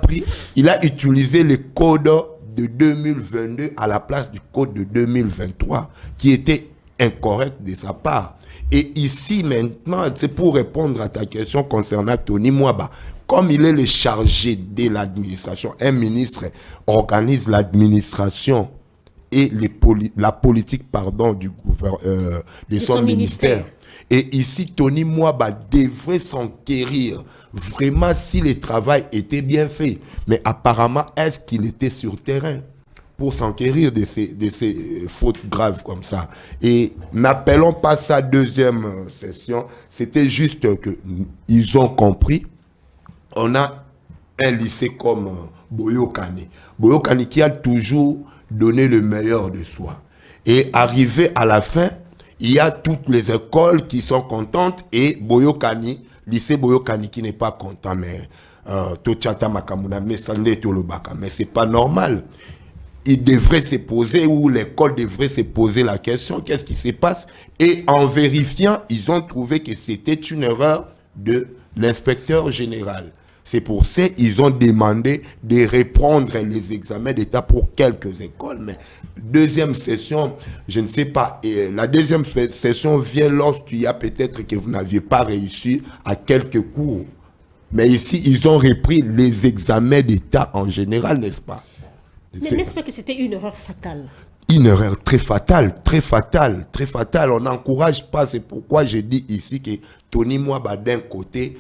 utilisé les codes de 2022 à la place du code de 2023, qui était incorrect de sa part. Et ici, maintenant, c'est pour répondre à ta question concernant Tony Mwaba. Comme il est le chargé de l'administration, un ministre organise l'administration et la politique de son ministère. Et ici, Tony Mwaba devrait s'enquérir vraiment si le travail était bien fait. Mais apparemment, est-ce qu'il était sur terrain pour s'enquérir de ces fautes graves comme ça? Et n'appelons pas ça deuxième session, c'était juste qu'ils ont compris. On a un lycée comme Boyokani. Boyokani qui a toujours donné le meilleur de soi. Et arrivé à la fin, il y a toutes les écoles qui sont contentes et Boyokani, lycée Boyokani qui n'est pas content, mais Tochata Makamuna, mais c'est pas normal. Il devrait se poser, ou l'école devrait se poser la question, qu'est-ce qui se passe? Et en vérifiant, ils ont trouvé que c'était une erreur de l'inspecteur général. C'est pour ça qu'ils ont demandé de reprendre les examens d'État pour quelques écoles. Mais deuxième session, je ne sais pas, la deuxième session vient lorsqu'il y a peut-être que vous n'aviez pas réussi à quelques cours. Mais ici, ils ont repris les examens d'État en général, n'est-ce pas? Mais n'est-ce pas que c'était une erreur fatale? Une erreur très fatale, très fatale, très fatale. On n'encourage pas, c'est pourquoi je dis ici que Tony Mwaba, d'un côté,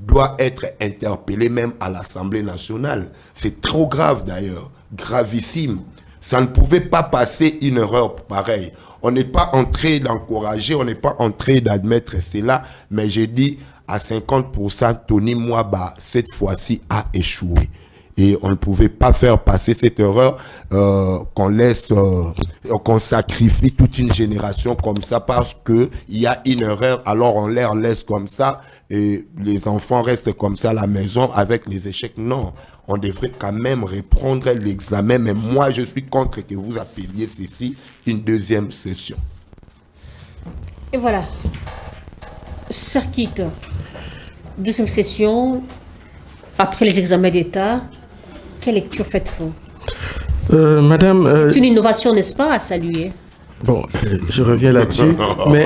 doit être interpellé même à l'Assemblée nationale. C'est trop grave d'ailleurs, gravissime. Ça ne pouvait pas passer une erreur pareille. On n'est pas en train d'encourager, on n'est pas en train d'admettre cela, mais j'ai dit à 50%, Tony Mwaba, cette fois-ci, a échoué. Et on ne pouvait pas faire passer cette erreur qu'on sacrifie toute une génération comme ça parce qu'il y a une erreur, alors on les laisse comme ça et les enfants restent comme ça à la maison avec les échecs. Non, on devrait quand même reprendre l'examen, mais moi je suis contre que vous appeliez ceci une deuxième session. Et voilà, ça quitte. Deuxième session, après les examens d'État. Quelle lecture faites-vous? Madame... C'est une innovation, n'est-ce pas, à saluer? Bon, je reviens là-dessus. Mais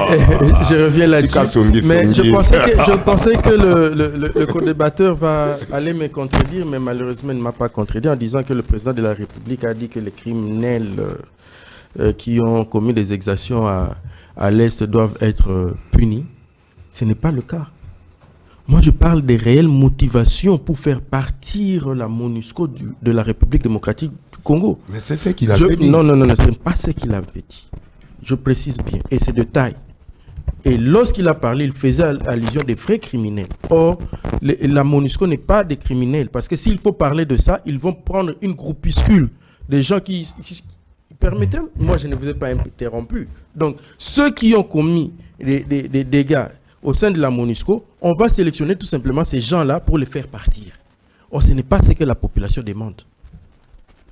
je pensais que le co-débatteur va aller me contredire, mais malheureusement, il ne m'a pas contredit en disant que le président de la République a dit que les criminels qui ont commis des exactions à l'Est doivent être punis. Ce n'est pas le cas. Moi, je parle des réelles motivations pour faire partir la MONUSCO de la République démocratique du Congo. Mais c'est ce qu'il avait dit. Non, ce n'est pas ce qu'il avait dit. Je précise bien, et c'est de taille. Et lorsqu'il a parlé, il faisait allusion des vrais criminels. Or, la MONUSCO n'est pas des criminels, parce que s'il faut parler de ça, ils vont prendre une groupuscule des gens qui permettez, moi je ne vous ai pas interrompu. Donc, ceux qui ont commis des dégâts au sein de la MONUSCO, on va sélectionner tout simplement ces gens-là pour les faire partir. Or, ce n'est pas ce que la population demande.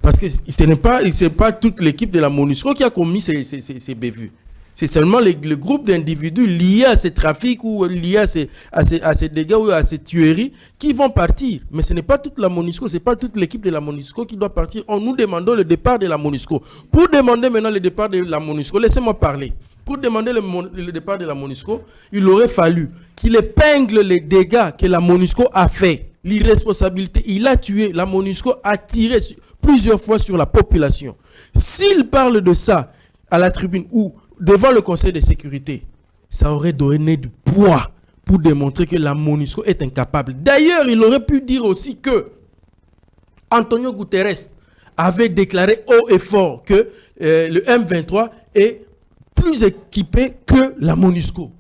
Parce que ce n'est pas toute l'équipe de la MONUSCO qui a commis ces bévues. C'est seulement le groupe d'individus liés à ces trafics ou liés à ces dégâts ou à ces tueries qui vont partir. Mais ce n'est pas toute la MONUSCO, ce n'est pas toute l'équipe de la MONUSCO qui doit partir. Nous demandons le départ de la MONUSCO. Pour demander maintenant le départ de la MONUSCO, laissez-moi parler. Pour demander le départ de la MONUSCO, il aurait fallu qu'il épingle les dégâts que la MONUSCO a fait. L'irresponsabilité, il a tué. La MONUSCO a tiré plusieurs fois sur la population. S'il parle de ça à la tribune ou devant le Conseil de sécurité, ça aurait donné du poids pour démontrer que la MONUSCO est incapable. D'ailleurs, il aurait pu dire aussi que Antonio Guterres avait déclaré haut et fort que le M23 est plus équipé que la MONUSCO.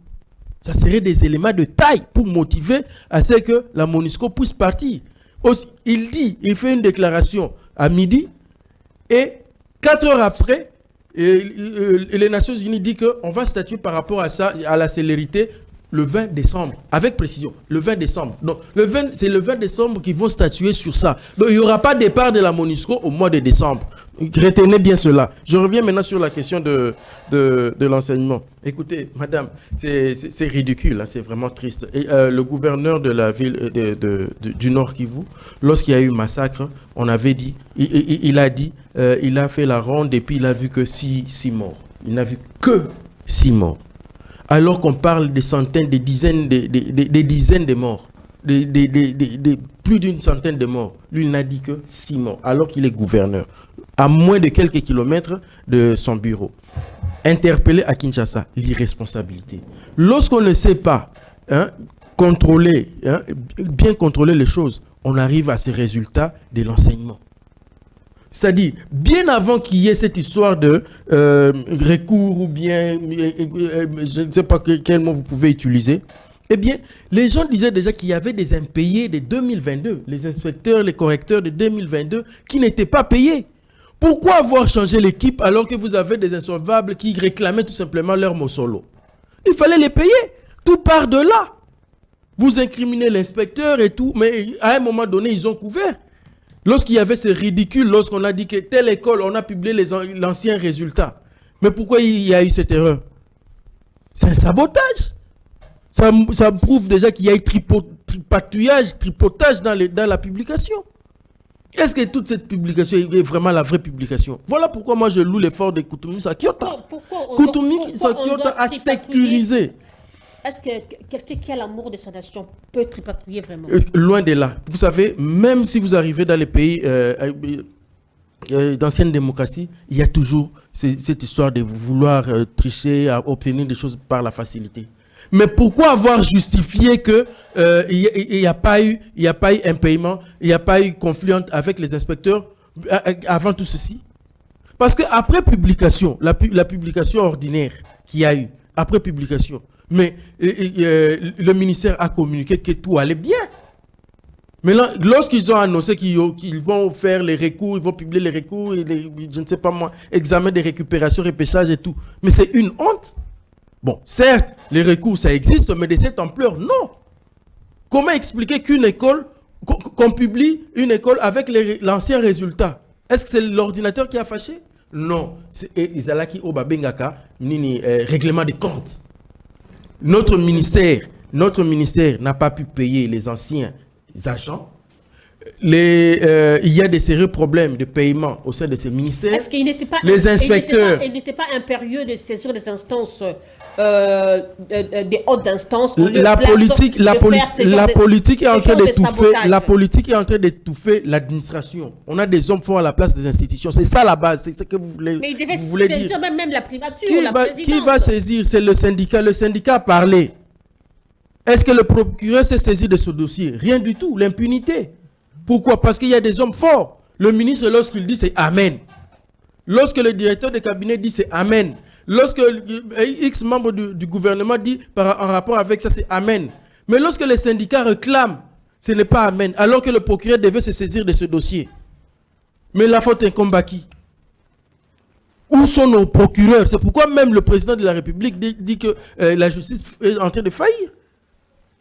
Ça serait des éléments de taille pour motiver à ce que la MONUSCO puisse partir. Aussi, il fait une déclaration à midi et 4 heures après, les Nations Unies disent qu'on va statuer par rapport à ça, à la célérité, le 20 décembre, avec précision, le 20 décembre. Donc, c'est le 20 décembre qu'ils vont statuer sur ça. Donc, il n'y aura pas de départ de la MONUSCO au mois de décembre. Retenez bien cela. Je reviens maintenant sur la question de l'enseignement. Écoutez, madame, c'est ridicule, hein, c'est vraiment triste. Et, le gouverneur de la ville du Nord Kivu, lorsqu'il y a eu massacre, on avait dit, il a fait la ronde et puis il a vu que 6 morts. Il n'a vu que 6 morts. Alors qu'on parle des centaines, des dizaines de morts. Plus d'une centaine de morts. Lui, il n'a dit que 6 morts, alors qu'il est gouverneur, à moins de quelques kilomètres de son bureau. Interpellé à Kinshasa, l'irresponsabilité. Lorsqu'on ne sait pas bien contrôler les choses, on arrive à ces résultats de l'enseignement. C'est-à-dire, bien avant qu'il y ait cette histoire de recours ou bien, je ne sais pas quel mot vous pouvez utiliser, eh bien, les gens disaient déjà qu'il y avait des impayés de 2022, les inspecteurs, les correcteurs de 2022 qui n'étaient pas payés. Pourquoi avoir changé l'équipe alors que vous avez des insolvables qui réclamaient tout simplement leur mot solo? Il fallait les payer. Tout part de là. Vous incriminez l'inspecteur et tout, mais à un moment donné, ils ont couvert. Lorsqu'il y avait ce ridicule, lorsqu'on a dit que telle école, on a publié l'ancien résultat. Mais pourquoi il y a eu cette erreur? C'est un sabotage. Ça prouve déjà qu'il y a eu tripotage dans la publication. Est-ce que toute cette publication est vraiment la vraie publication? Voilà pourquoi moi je loue l'effort de Koutoumi Sakiota. Koutoumi Sakiota a sécurisé. Est-ce que quelqu'un qui a l'amour de sa nation peut tripatouiller vraiment? Loin de là. Vous savez, même si vous arrivez dans les pays d'ancienne démocratie, il y a toujours cette histoire de vouloir tricher, à obtenir des choses par la facilité. Mais pourquoi avoir justifié que il n'y a pas eu un paiement, il n'y a pas eu conflit avec les inspecteurs avant tout ceci? Parce que après publication, la publication ordinaire qu'il y a eu, après publication, mais le ministère a communiqué que tout allait bien. Mais là, lorsqu'ils ont annoncé qu'ils vont faire les recours, ils vont publier les recours, je ne sais pas moi, examen de récupération, repêchage et tout. Mais c'est une honte. Bon, certes, les recours, ça existe, mais de cette ampleur, non. Comment expliquer qu'on publie une école avec l'ancien résultat? Est-ce que c'est l'ordinateur qui a fâché? Non. C'est Izalaki Obabengaka, règlement des comptes. Notre ministère n'a pas pu payer les anciens agents. Il y a des sérieux problèmes de paiement au sein de ces ministères. Est-ce qu'il n'était pas, les inspecteurs, il n'était pas impérieux de saisir les instances, des hautes instances? La politique est en train d'étouffer. La politique est en train d'étouffer l'administration. On a des hommes forts à la place des institutions. C'est ça la base. C'est ce que vous voulez. Mais il devait saisir dire. Même la primature, qui va saisir? C'est le syndicat. Le syndicat a parlé. Est-ce que le procureur s'est saisi de ce dossier? Rien du tout. L'impunité. Pourquoi? Parce qu'il y a des hommes forts. Le ministre, lorsqu'il dit, c'est Amen. Lorsque le directeur de cabinet dit, c'est Amen. Lorsque X membre du gouvernement dit, en rapport avec ça, c'est Amen. Mais lorsque les syndicats réclament, ce n'est pas Amen. Alors que le procureur devait se saisir de ce dossier. Mais la faute incombe à qui? Où sont nos procureurs? C'est pourquoi même le président de la République dit que la justice est en train de faillir.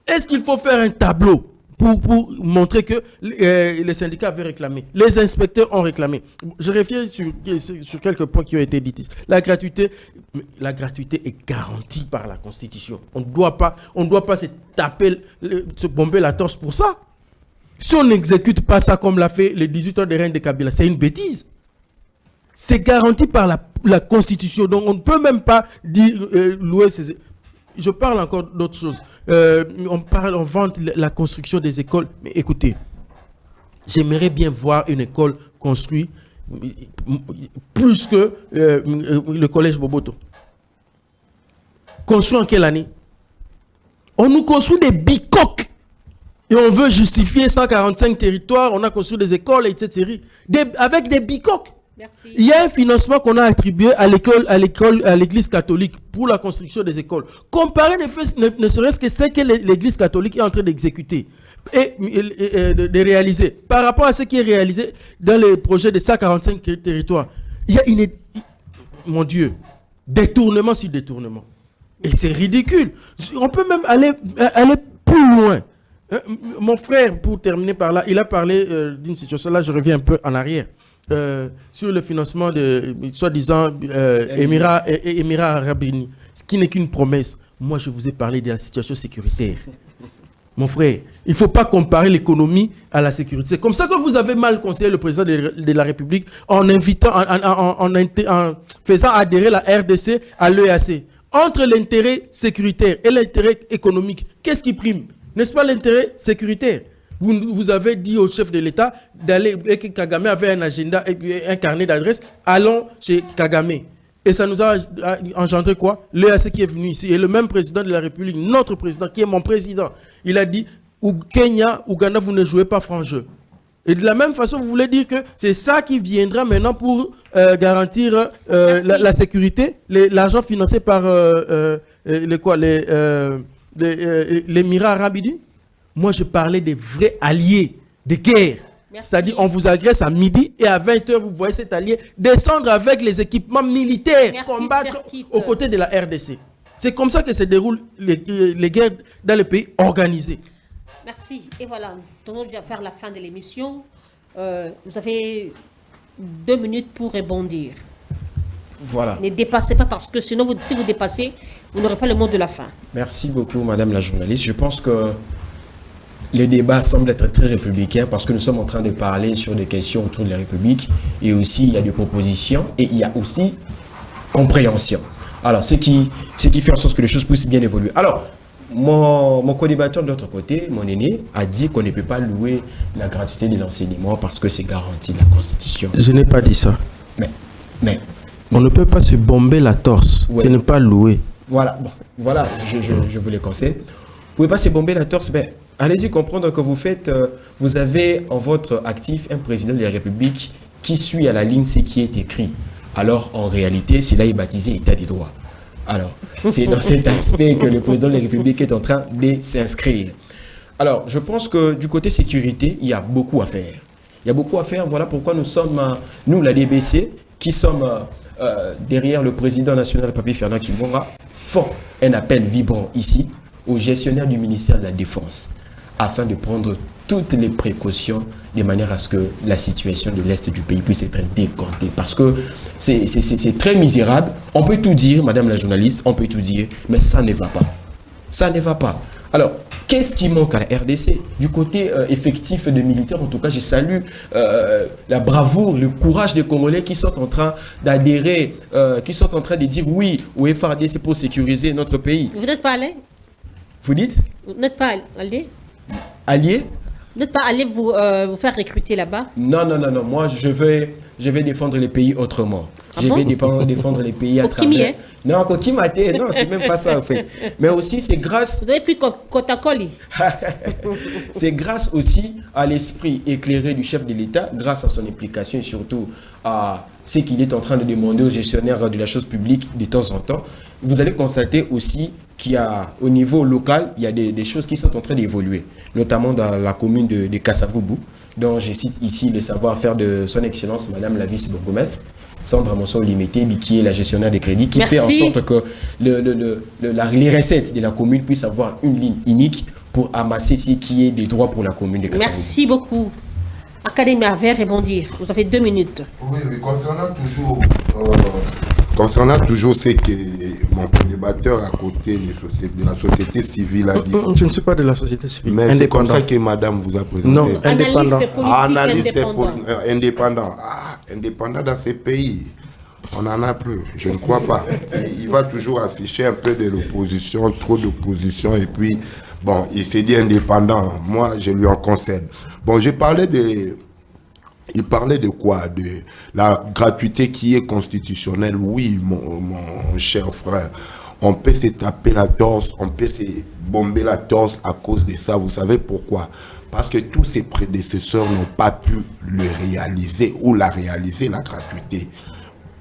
Est-ce qu'il faut faire un tableau pour montrer que les syndicats avaient réclamé, les inspecteurs ont réclamé? Je reviens sur quelques points qui ont été dits. La gratuité est garantie par la Constitution. On ne doit pas se taper, se bomber la torse pour ça. Si on n'exécute pas ça comme l'a fait les 18 ans de règne de Kabila, c'est une bêtise. C'est garanti par la Constitution. Donc on ne peut même pas dire louer ces... Je parle encore d'autres choses. On vante la construction des écoles. Mais écoutez, j'aimerais bien voir une école construite plus que le collège Boboto. Construit en quelle année? On nous construit des bicoques. Et on veut justifier 145 territoires. On a construit des écoles, etc. Avec des bicoques. Merci. Il y a un financement qu'on a attribué à l'église catholique pour la construction des écoles. Comparé ne serait-ce que ce que l'église catholique est en train d'exécuter et de réaliser. Par rapport à ce qui est réalisé dans les projets de 145 territoires, il y a mon Dieu, détournement sur détournement. Et c'est ridicule. On peut même aller plus loin. Mon frère, pour terminer par là, il a parlé d'une situation, là je reviens un peu en arrière. sur le financement de, soi-disant, Émirats Arabes Unis, ce qui n'est qu'une promesse. Moi, je vous ai parlé de la situation sécuritaire. Mon frère, il ne faut pas comparer l'économie à la sécurité. C'est comme ça que vous avez mal conseillé le président de la République en invitant, en faisant adhérer la RDC à l'EAC. Entre l'intérêt sécuritaire et l'intérêt économique, qu'est-ce qui prime? N'est-ce pas l'intérêt sécuritaire? Vous avez dit au chef de l'État d'aller, et que Kagame avait un agenda et un carnet d'adresses, allons chez Kagame. Et ça nous a engendré quoi? L'EAC qui est venu ici. Et le même président de la République, notre président, qui est mon président, il a dit, Kenya, Ouganda, vous ne jouez pas franc jeu. Et de la même façon, vous voulez dire que c'est ça qui viendra maintenant pour garantir la sécurité, l'argent financé par l'Émirat Arabe Unis? Moi, je parlais des vrais alliés de guerre. C'est-à-dire, on vous agresse à midi et à 20h, vous voyez cet allié descendre avec les équipements militaires, combattre aux côtés de la RDC. C'est comme ça que se déroulent les guerres dans les pays organisés. Merci. Et voilà, nous allons déjà faire la fin de l'émission. Vous avez 2 minutes pour rebondir. Voilà. Ne dépassez pas parce que sinon, si vous dépassez, vous n'aurez pas le mot de la fin. Merci beaucoup, madame la journaliste. Je pense que le débat semble être très républicain parce que nous sommes en train de parler sur des questions autour de la République et aussi il y a des propositions et il y a aussi compréhension. Alors, ce qui fait en sorte que les choses puissent bien évoluer. Alors, mon co-débatteur de l'autre côté, mon aîné, a dit qu'on ne peut pas louer la gratuité de l'enseignement parce que c'est garanti de la Constitution. Je n'ai pas dit ça. Mais on ne peut pas se bomber la torse, ce n'est pas louer. Voilà, bon, voilà, je vous le conseille. Vous ne pouvez pas se bomber la torse, mais allez-y comprendre que vous avez en votre actif un président de la République qui suit à la ligne ce qui est écrit. Alors, en réalité, cela est baptisé État des droits. Alors, c'est dans cet aspect que le président de la République est en train de s'inscrire. Alors, je pense que du côté sécurité, il y a beaucoup à faire. Il y a beaucoup à faire, voilà pourquoi nous sommes, nous, la DBC, qui sommes derrière le président national, Papi Fernand Kimbonga, font un appel vibrant ici aux gestionnaires du ministère de la Défense afin de prendre toutes les précautions de manière à ce que la situation de l'Est du pays puisse être décantée. Parce que c'est très misérable. On peut tout dire, madame la journaliste, on peut tout dire, mais ça ne va pas. Ça ne va pas. Alors, qu'est-ce qui manque à la RDC? Du côté effectif de militaires, en tout cas, je salue la bravoure, le courage des Congolais qui sont en train d'adhérer, qui sont en train de dire oui au FARDC pour sécuriser notre pays. Vous n'êtes pas allé? Vous dites? Vous n'êtes pas allé? Allié? Vous n'êtes pas allé vous faire recruter là-bas? Non. Moi, je vais défendre les pays autrement. Je vais défendre les pays à travers... Non, Kokimate, non, c'est même pas ça, en fait. Mais aussi, c'est grâce... Vous avez fait Kotakoli. C'est grâce aussi à l'esprit éclairé du chef de l'État, grâce à son implication et surtout à ce qu'il est en train de demander aux gestionnaires de la chose publique de temps en temps. Vous allez constater aussi qu'il y a, au niveau local, il y a des choses qui sont en train d'évoluer, notamment dans la commune de Kassavubu, dont je cite ici le savoir-faire de son excellence, madame la vice-bourgmestre, Sandra Monson Limité, qui est la gestionnaire des crédits, qui fait en sorte que les recettes de la commune puissent avoir une ligne unique pour amasser ce qui est des droits pour la commune de Kassavubu. Merci beaucoup. Académie avait rebondir. Vous avez 2 minutes. Oui, concernant toujours ce que mon débatteur à côté de la société civile a dit. Je ne suis pas de la société civile. Mais c'est comme ça que madame vous a présenté. Non, indépendant. Analyste indépendant. Indépendant dans ces pays. On n'en a plus, je ne crois pas. Il va toujours afficher un peu de l'opposition, trop d'opposition, et puis, bon, il s'est dit indépendant. Moi, je lui en concède. Bon, il parlait de quoi? De la gratuité qui est constitutionnelle. Oui, mon cher frère. On peut se taper la torse, on peut se bomber la torse à cause de ça. Vous savez pourquoi? Parce que tous ses prédécesseurs n'ont pas pu le réaliser ou la réaliser, la gratuité.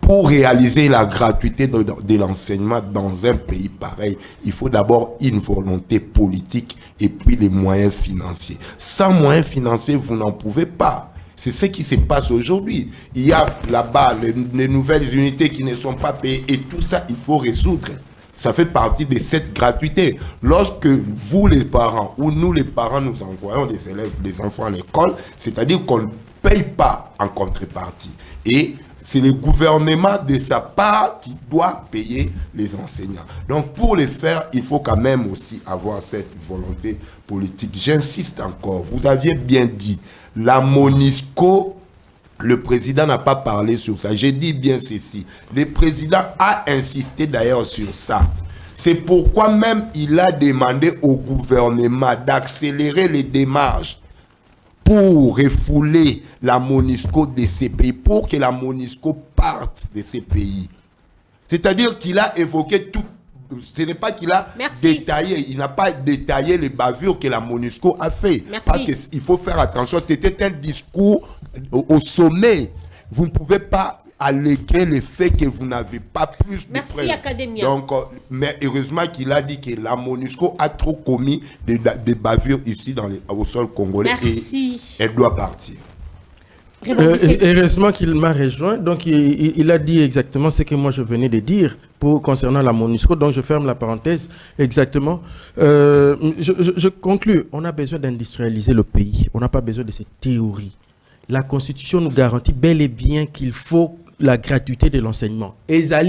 Pour réaliser la gratuité de l'enseignement dans un pays pareil, il faut d'abord une volonté politique et puis les moyens financiers. Sans moyens financiers, vous n'en pouvez pas. C'est ce qui se passe aujourd'hui. Il y a là-bas les nouvelles unités qui ne sont pas payées et tout ça, il faut résoudre. Ça fait partie de cette gratuité. Lorsque vous, les parents, ou nous, les parents, nous envoyons des élèves, des enfants à l'école, c'est-à-dire qu'on paye pas en contrepartie. Et c'est le gouvernement de sa part qui doit payer les enseignants. Donc pour le faire, il faut quand même aussi avoir cette volonté politique. J'insiste encore, vous aviez bien dit, la MONUSCO, le président n'a pas parlé sur ça. J'ai dit bien ceci. Le président a insisté d'ailleurs sur ça. C'est pourquoi même il a demandé au gouvernement d'accélérer les démarches pour refouler la MONUSCO de ces pays, pour que la MONUSCO parte de ces pays. C'est-à-dire qu'il a évoqué tout. Ce n'est pas qu'il a détaillé, il n'a pas détaillé les bavures que la MONUSCO a fait. Merci. Parce qu'il faut faire attention, c'était un discours au sommet. Vous ne pouvez pas alléguer le fait que vous n'avez pas plus de preuves. Academia. Donc, mais heureusement qu'il a dit que la MONUSCO a trop commis des bavures ici au sol congolais. Merci. Et elle doit partir. Heureusement qu'il m'a rejoint. Donc, il a dit exactement ce que moi je venais de dire concernant la MONUSCO. Donc, je ferme la parenthèse. Exactement. Je conclue. On a besoin d'industrialiser le pays. On n'a pas besoin de ces théories. La Constitution nous garantit bel et bien qu'il faut la gratuité de l'enseignement. Et j'ai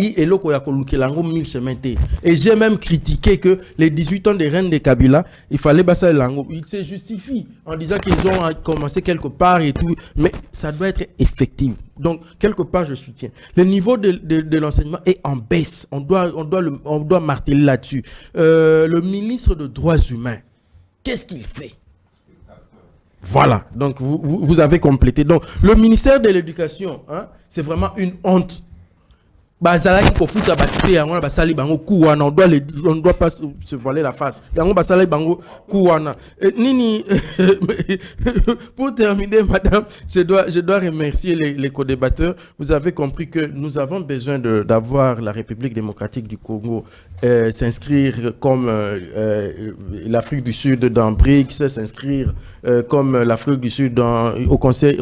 même critiqué que les 18 ans des reines de Kabila, il fallait basser l'ango. Ils se justifient en disant qu'ils ont commencé quelque part et tout. Mais ça doit être effectif. Donc, quelque part, je soutiens. Le niveau de l'enseignement est en baisse. On doit marteler là-dessus. Le ministre des Droits humains, qu'est-ce qu'il fait? Voilà, donc vous avez complété. Donc, le ministère de l'Éducation, hein, c'est vraiment une honte. On ne doit pas se voiler la face. Pour terminer, madame, je dois remercier les co-débatteurs. Vous avez compris que nous avons besoin d'avoir la République démocratique du Congo s'inscrire comme l'Afrique du Sud dans BRICS, s'inscrire comme l'Afrique du Sud au Conseil,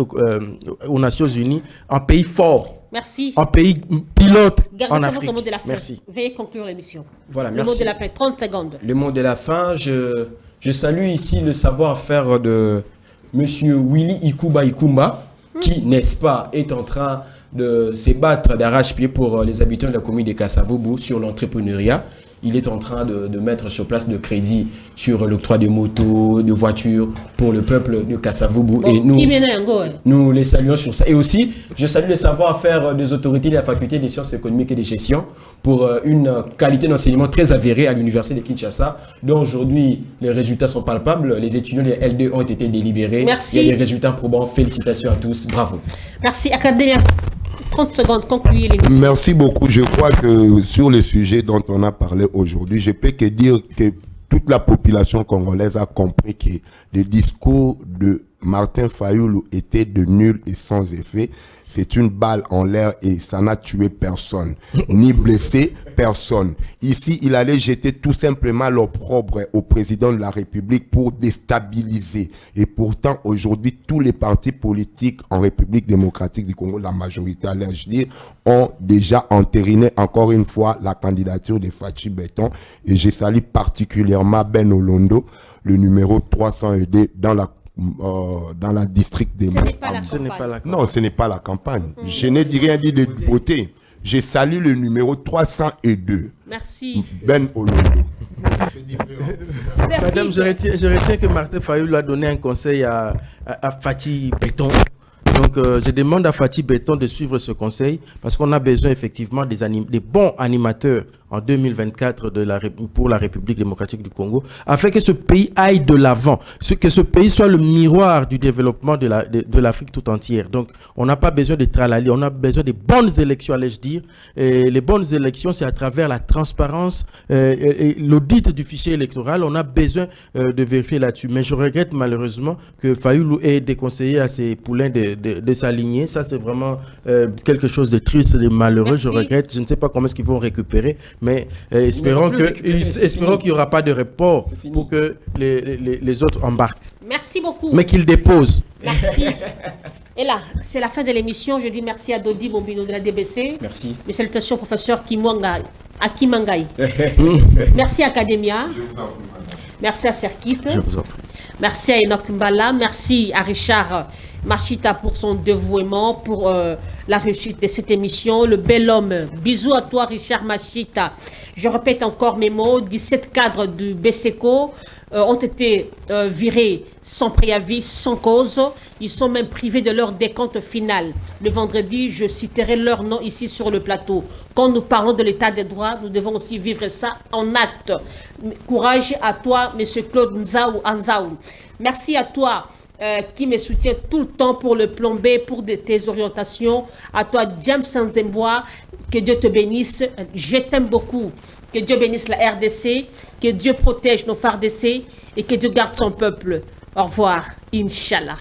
aux Nations Unies, un pays fort. Merci. Un pays pilote en Afrique. Votre mot de la fin. Merci. Veuillez conclure l'émission. Voilà, le merci. mot de la fin, 30 secondes. Le mot de la fin, je salue ici le savoir-faire de Monsieur Willy Ikuba Ikumba, qui, n'est-ce pas, est en train de se battre d'arrache-pied pour les habitants de la commune de Kasavubu sur l'entrepreneuriat. Il est en train de mettre sur place de crédit sur l'octroi de motos, de voitures pour le peuple de Kasavubu. Bon, et nous les saluons sur ça. Et aussi, je salue le savoir-faire des autorités de la faculté des sciences économiques et de gestion pour une qualité d'enseignement très avérée à l'université de Kinshasa, dont aujourd'hui les résultats sont palpables. Les étudiants des L2 ont été délibérés. Merci. Il y a des résultats probants. Félicitations à tous. Bravo. Merci. Académia. 30 secondes, concluez l'émission. Merci beaucoup. Je crois que sur le sujet dont on a parlé aujourd'hui, je peux que dire que toute la population congolaise a compris que les discours de Martin Fayulu étaient de nul et sans effet. C'est une balle en l'air et ça n'a tué personne, ni blessé personne. Ici, il allait jeter tout simplement l'opprobre au président de la République pour déstabiliser. Et pourtant, aujourd'hui, tous les partis politiques en République démocratique du Congo, la majorité, allais-je dire, ont déjà entériné encore une fois la candidature de Fachi Beton. Et je salue particulièrement Ben Olondo, le numéro 302 dans la district des Non, ce n'est pas la campagne. Je n'ai rien dit de voter. Je salue le numéro 302. Merci. Ben Olondo. Madame, je retiens que Martin Fayulu a donné un conseil à Fachi Beton. Donc, je demande à Fachi Beton de suivre ce conseil parce qu'on a besoin effectivement des bons animateurs en 2024 pour la République démocratique du Congo, afin que ce pays aille de l'avant, que ce pays soit le miroir du développement de l'Afrique tout entière. Donc, on n'a pas besoin de tralali, on a besoin de bonnes élections, allais-je dire. Et les bonnes élections, c'est à travers la transparence et l'audit du fichier électoral. On a besoin de vérifier là-dessus. Mais je regrette malheureusement que Fayulu ait déconseillé à ses poulains de s'aligner. Ça, c'est vraiment quelque chose de triste, de malheureux. Merci. Je regrette. Je ne sais pas comment est-ce qu'ils vont récupérer. Mais espérons qu'il n'y aura pas de report pour que les autres embarquent. Merci beaucoup. Mais qu'ils déposent. Merci. Et là, c'est la fin de l'émission. Je dis merci à Dodi Bombino de la DBC. Merci. Mes salutations, professeur Akimangai. Merci à Académia. Merci à Serkit. Je vous en prie. Merci à Enoch Mbala. Merci à Richard Machita pour son dévouement, pour la réussite de cette émission. Le bel homme. Bisous à toi, Richard Machita. Je répète encore mes mots. 17 cadres du BSECO ont été virés sans préavis, sans cause. Ils sont même privés de leur décompte final. Le vendredi, je citerai leur nom ici sur le plateau. Quand nous parlons de l'état des droits, nous devons aussi vivre ça en acte. Courage à toi, M. Claude Nzaou. Merci à toi qui me soutient tout le temps pour le plomber, pour tes orientations. À toi, James Sanzembois, que Dieu te bénisse. Je t'aime beaucoup. Que Dieu bénisse la RDC, que Dieu protège nos FARDC et que Dieu garde son peuple. Au revoir, Inch'Allah.